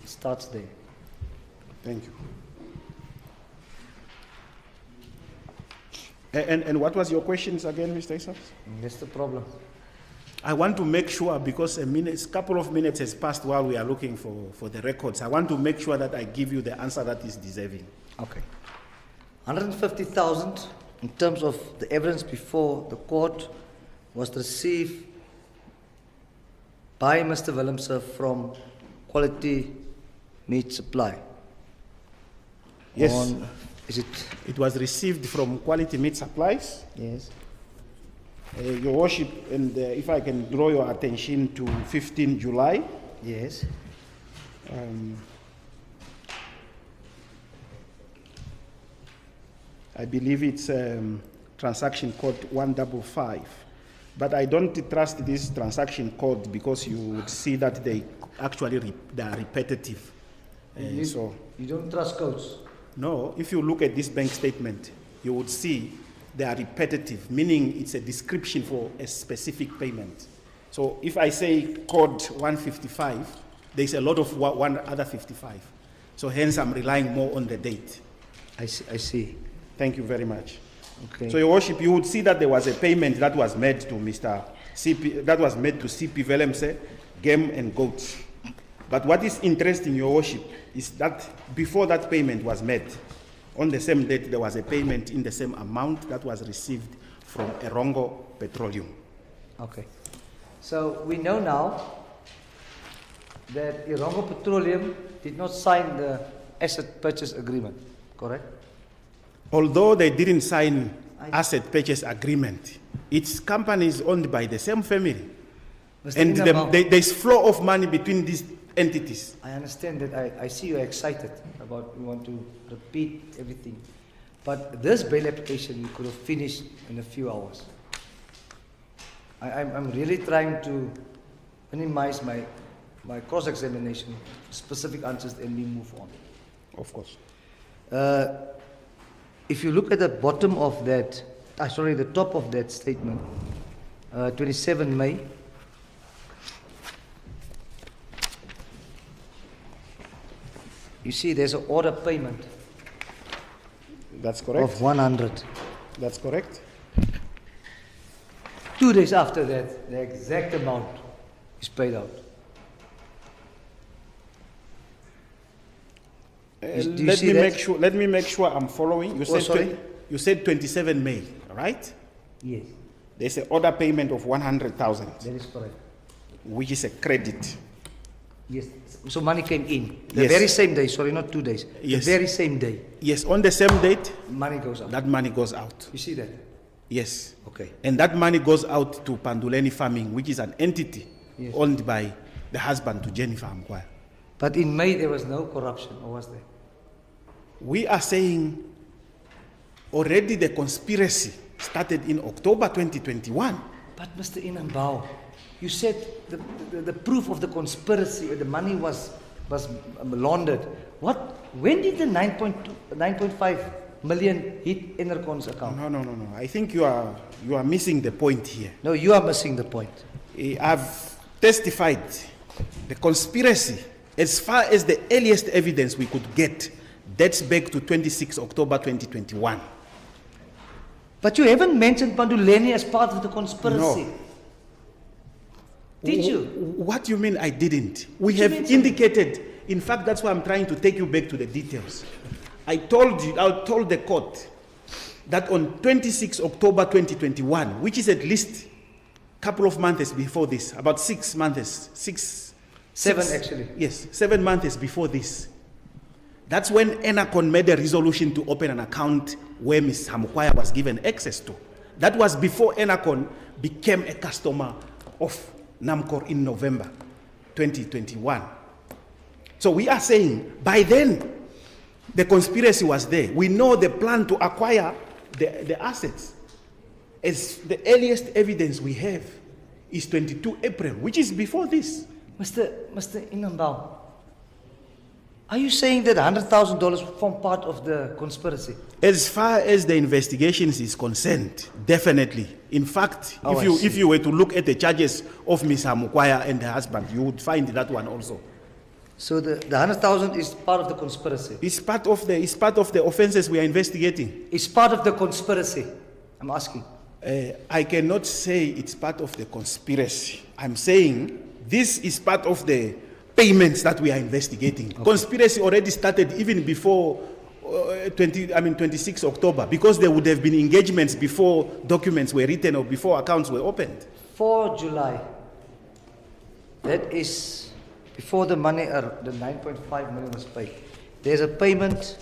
[SPEAKER 2] starts there.
[SPEAKER 3] Thank you. And what was your questions again, Mr. Isaacs?
[SPEAKER 2] That's the problem.
[SPEAKER 3] I want to make sure, because a couple of minutes has passed while we are looking for the records. I want to make sure that I give you the answer that is deserving.
[SPEAKER 2] Okay. 150,000 in terms of the evidence before the court was received by Mr. Willemse from Quality Meat Supply.
[SPEAKER 3] Yes.
[SPEAKER 2] Is it?
[SPEAKER 3] It was received from Quality Meat Supplies.
[SPEAKER 2] Yes.
[SPEAKER 3] Your Worship, and if I can draw your attention to 15 July.
[SPEAKER 2] Yes.
[SPEAKER 3] I believe it's transaction code 155. But I don't trust this transaction code because you would see that they actually they are repetitive. So
[SPEAKER 2] You don't trust codes?
[SPEAKER 3] no, if you look at this bank statement, you would see they are repetitive, meaning it's a description for a specific payment. So if I say code 155, there's a lot of one other 55. So hence I'm relying more on the date.
[SPEAKER 2] I see.
[SPEAKER 3] Thank you very much.
[SPEAKER 2] Okay.
[SPEAKER 3] So, Your Worship, you would see that there was a payment that was made to CP Willemse, game and goats. But what is interesting, Your Worship, is that before that payment was made, on the same date, there was a payment in the same amount that was received from Erongo Petroleum.
[SPEAKER 2] Okay. So we know now that Erongo Petroleum did not sign the asset purchase agreement, correct?
[SPEAKER 3] Although they didn't sign asset purchase agreement, its company is owned by the same family.
[SPEAKER 2] Mr.
[SPEAKER 3] And
[SPEAKER 2] Inabao,
[SPEAKER 3] there's flow of money between these entities.
[SPEAKER 2] I understand that. I see you're excited about you want to repeat everything. But this bail application you could have finished in a few hours. I'm really trying to minimize my cross-examination, specific answers, and we move on.
[SPEAKER 3] Of course.
[SPEAKER 2] If you look at the bottom of that, the top of that statement, 27 May, you see there's an order payment
[SPEAKER 3] That's correct.
[SPEAKER 2] of 100.
[SPEAKER 3] That's correct.
[SPEAKER 2] 2 days after that, the exact amount is paid out. Do you see that?
[SPEAKER 3] Let me make sure I'm following. You said
[SPEAKER 2] sorry?
[SPEAKER 3] you said 27 May, right?
[SPEAKER 2] Yes,
[SPEAKER 3] There's an order payment of 100,000,
[SPEAKER 2] that is correct.
[SPEAKER 3] which is a credit.
[SPEAKER 2] Yes, so money came in. The
[SPEAKER 3] Yes.
[SPEAKER 2] very same day, sorry, not 2 days.
[SPEAKER 3] Yes.
[SPEAKER 2] The very same day,
[SPEAKER 3] Yes, on the same date,
[SPEAKER 2] money goes out.
[SPEAKER 3] that money goes out.
[SPEAKER 2] You see that?
[SPEAKER 3] Yes.
[SPEAKER 2] Okay.
[SPEAKER 3] And that money goes out to Panduleni Farming, which is an entity
[SPEAKER 2] Yes.
[SPEAKER 3] owned by the husband to Jennifer Mkwaya.
[SPEAKER 2] But in May there was no corruption, or was there?
[SPEAKER 3] We are saying already the conspiracy started in October 2021.
[SPEAKER 2] But Mr. Inambao, you said the proof of the conspiracy, the money was laundered. What? When did the 9.5 million hit Enercon's account?
[SPEAKER 3] No. I think you are missing the point here.
[SPEAKER 2] No, you are missing the point.
[SPEAKER 3] I've testified the conspiracy, as far as the earliest evidence we could get, dates back to 26 October 2021.
[SPEAKER 2] But you haven't mentioned Panduleni as part of the conspiracy.
[SPEAKER 3] No.
[SPEAKER 2] Did you?
[SPEAKER 3] What do you mean I didn't? We
[SPEAKER 2] You
[SPEAKER 3] have
[SPEAKER 2] mentioned-
[SPEAKER 3] indicated, in fact, that's why I'm trying to take you back to the details. I told the court that on 26 October 2021, which is at least a couple of months before this, about 6 months,
[SPEAKER 2] Seven actually.
[SPEAKER 3] Yes, 7 months before this. That's when Enercon made a resolution to open an account where Ms. Mkwaya was given access to. That was before Enercon became a customer of NAMCOR in November 2021. So we are saying by then the conspiracy was there. We know the plan to acquire the assets. As the earliest evidence we have is 22 April, which is before this.
[SPEAKER 2] Mr. Inambao, are you saying that $100,000 form part of the conspiracy?
[SPEAKER 3] As far as the investigations is concerned, definitely. In fact,
[SPEAKER 2] Oh, I see.
[SPEAKER 3] if you were to look at the charges of Ms. Mkwaya and her husband, you would find that one also.
[SPEAKER 2] So the 100,000 is part of the conspiracy.
[SPEAKER 3] It's part of the offenses we are investigating.
[SPEAKER 2] It's part of the conspiracy. I'm asking.
[SPEAKER 3] I cannot say it's part of the conspiracy. I'm saying this is part of the payments that we are investigating. Okay. Conspiracy already started even before 26 October, because there would have been engagements before documents were written or before accounts were opened.
[SPEAKER 2] 4 July. That is before the money, the 9.5 million was paid. There's a payment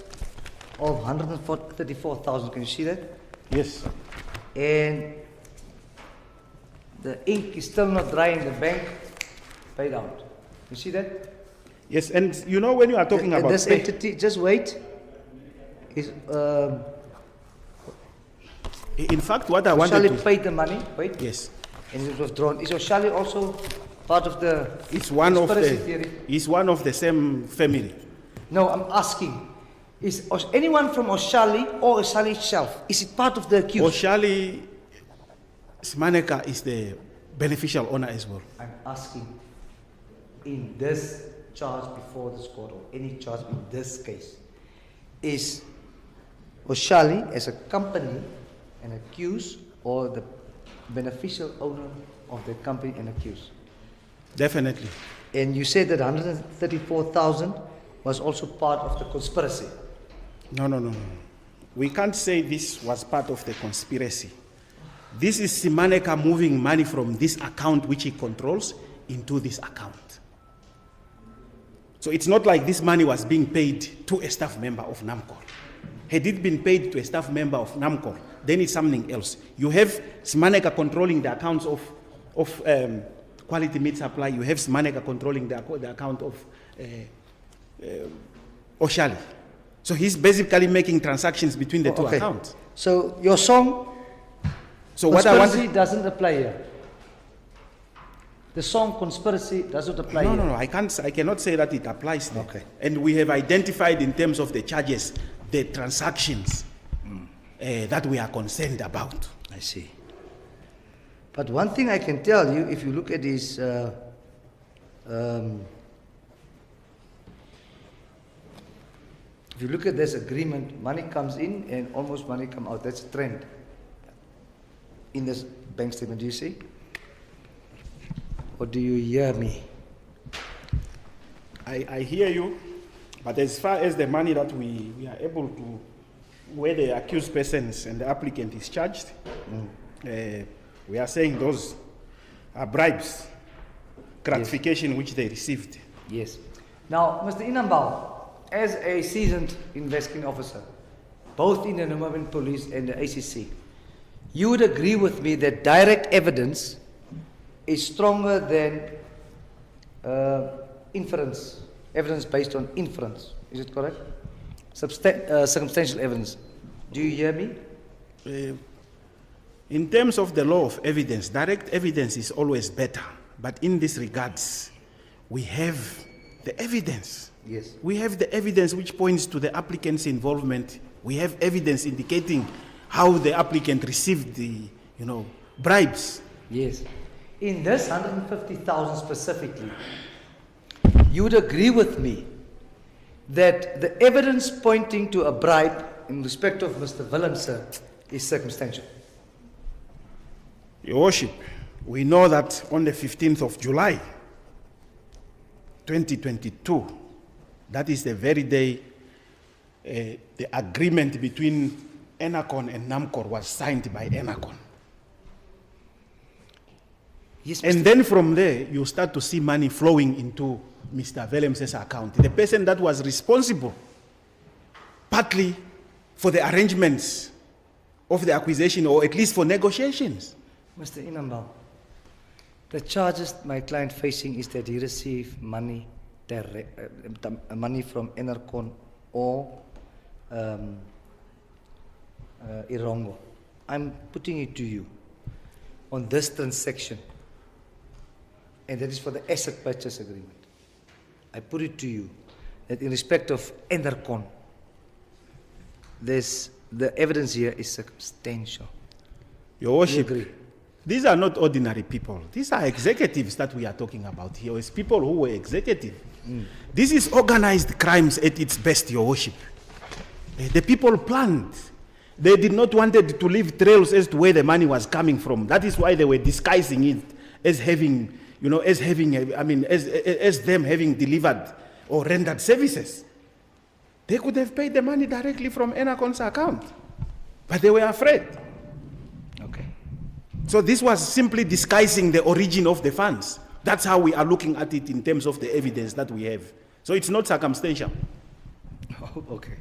[SPEAKER 2] of 134,000. Can you see that?
[SPEAKER 3] Yes.
[SPEAKER 2] And the ink is still not dry in the bank. Paid out. You see that?
[SPEAKER 3] Yes, and you know when you are talking about
[SPEAKER 2] this entity, just wait. Is
[SPEAKER 3] in fact what I wanted
[SPEAKER 2] Oshali
[SPEAKER 3] to
[SPEAKER 2] paid the money. Wait.
[SPEAKER 3] yes,
[SPEAKER 2] And it was drawn. Is Oshali also part of the
[SPEAKER 3] it's one of
[SPEAKER 2] conspiracy
[SPEAKER 3] the
[SPEAKER 2] theory?
[SPEAKER 3] it's one of the same family.
[SPEAKER 2] No, I'm asking. Is anyone from Oshali or Oshali itself, is it part of the accused?
[SPEAKER 3] Oshali Smaneka is the beneficial owner as well.
[SPEAKER 2] I'm asking, in this charge before this court, or any charge in this case, is Oshali as a company an accused, or the beneficial owner of the company an accused?
[SPEAKER 3] Definitely.
[SPEAKER 2] And you said that 134,000 was also part of the conspiracy.
[SPEAKER 3] No. We can't say this was part of the conspiracy. This is Simaneka moving money from this account which he controls into this account. So it's not like this money was being paid to a staff member of NAMCOR. Had it been paid to a staff member of NAMCOR, then it's something else. You have Simaneka controlling the accounts of Quality Meat Supply. You have Simaneka controlling the account of Oshali. So he's basically making transactions between the two accounts.
[SPEAKER 2] So your song,
[SPEAKER 3] So what I
[SPEAKER 2] conspiracy
[SPEAKER 3] want
[SPEAKER 2] doesn't apply here. The song conspiracy doesn't apply here.
[SPEAKER 3] No, I cannot say that it applies there.
[SPEAKER 2] Okay.
[SPEAKER 3] And we have identified in terms of the charges, the transactions that we are concerned about.
[SPEAKER 2] I see. But one thing I can tell you, if you look at this, if you look at this agreement, money comes in and almost money come out. That's a trend in this bank statement. Do you see? Or do you hear me?
[SPEAKER 3] I hear you, but as far as the money that we are able to, where the accused persons and the applicant is charged, we are saying those are bribes, gratification which they received.
[SPEAKER 2] Yes. Now, Mr. Inambao, as a seasoned investigating officer, both in the Namibian police and the ACC, you would agree with me that direct evidence is stronger than inference, evidence based on inference. Is it correct? Circumstantial evidence. Do you hear me?
[SPEAKER 3] In terms of the law of evidence, direct evidence is always better. But in this regards, we have the evidence.
[SPEAKER 2] Yes.
[SPEAKER 3] We have the evidence which points to the applicant's involvement. We have evidence indicating how the applicant received the, bribes.
[SPEAKER 2] Yes. In this 150,000 specifically, you would agree with me that the evidence pointing to a bribe in respect of Mr. Willemse is circumstantial.
[SPEAKER 3] Your Worship, we know that on the 15th of July, 2022, that is the very day the agreement between ENACON and NAMCOR was signed by ENACON.
[SPEAKER 2] Yes,
[SPEAKER 3] and then from there, you start to see money flowing into Mr. Willemse's account. The person that was responsible, partly for the arrangements of the acquisition, or at least for negotiations.
[SPEAKER 2] Mr. Inambal, the charges my client facing is that he received money, money from ENACON or Irongo. I'm putting it to you on this transaction, and that is for the asset purchase agreement. I put it to you that in respect of ENACON, the evidence here is circumstantial.
[SPEAKER 3] Your Worship,
[SPEAKER 2] you agree?
[SPEAKER 3] These are not ordinary people. These are executives that we are talking about here. It's people who were executive. This is organized crimes at its best, Your Worship. The people planned. They did not want to leave trails as to where the money was coming from. That is why they were disguising it as having, as them having delivered or rendered services. They could have paid the money directly from ENACON's account, but they were afraid.
[SPEAKER 2] Okay.
[SPEAKER 3] So this was simply disguising the origin of the funds. That's how we are looking at it in terms of the evidence that we have. So it's not circumstantial.
[SPEAKER 2] Oh, okay.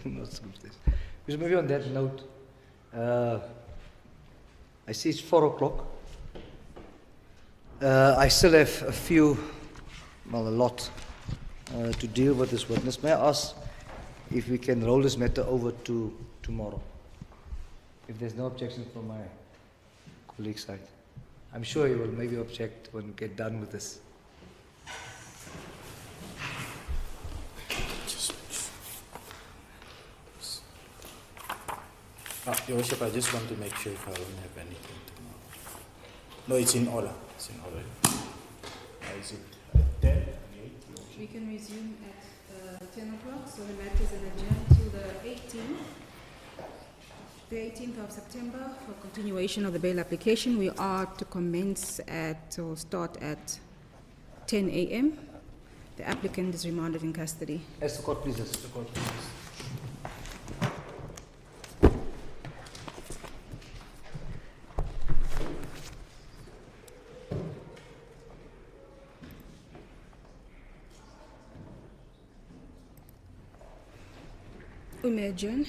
[SPEAKER 2] Not circumstantial. Because maybe on that note, I see it's 4 o'clock. I still have a lot to deal with this witness. May I ask if we can roll this matter over to tomorrow? If there's no objection from my colleague's side. I'm sure he will maybe object when we get done with this.
[SPEAKER 4] Your Worship, I just want to make sure if I don't have anything tomorrow. No, it's in order. It's in order. Is it 10?
[SPEAKER 1] We can resume at 10 o'clock, so the matter is adjourned to the 18th of September for continuation of the bail application. We are to commence or start at 10 a.m. The applicant is remanded in custody.
[SPEAKER 2] As the court pleases. The court pleases.
[SPEAKER 1] We may adjourn.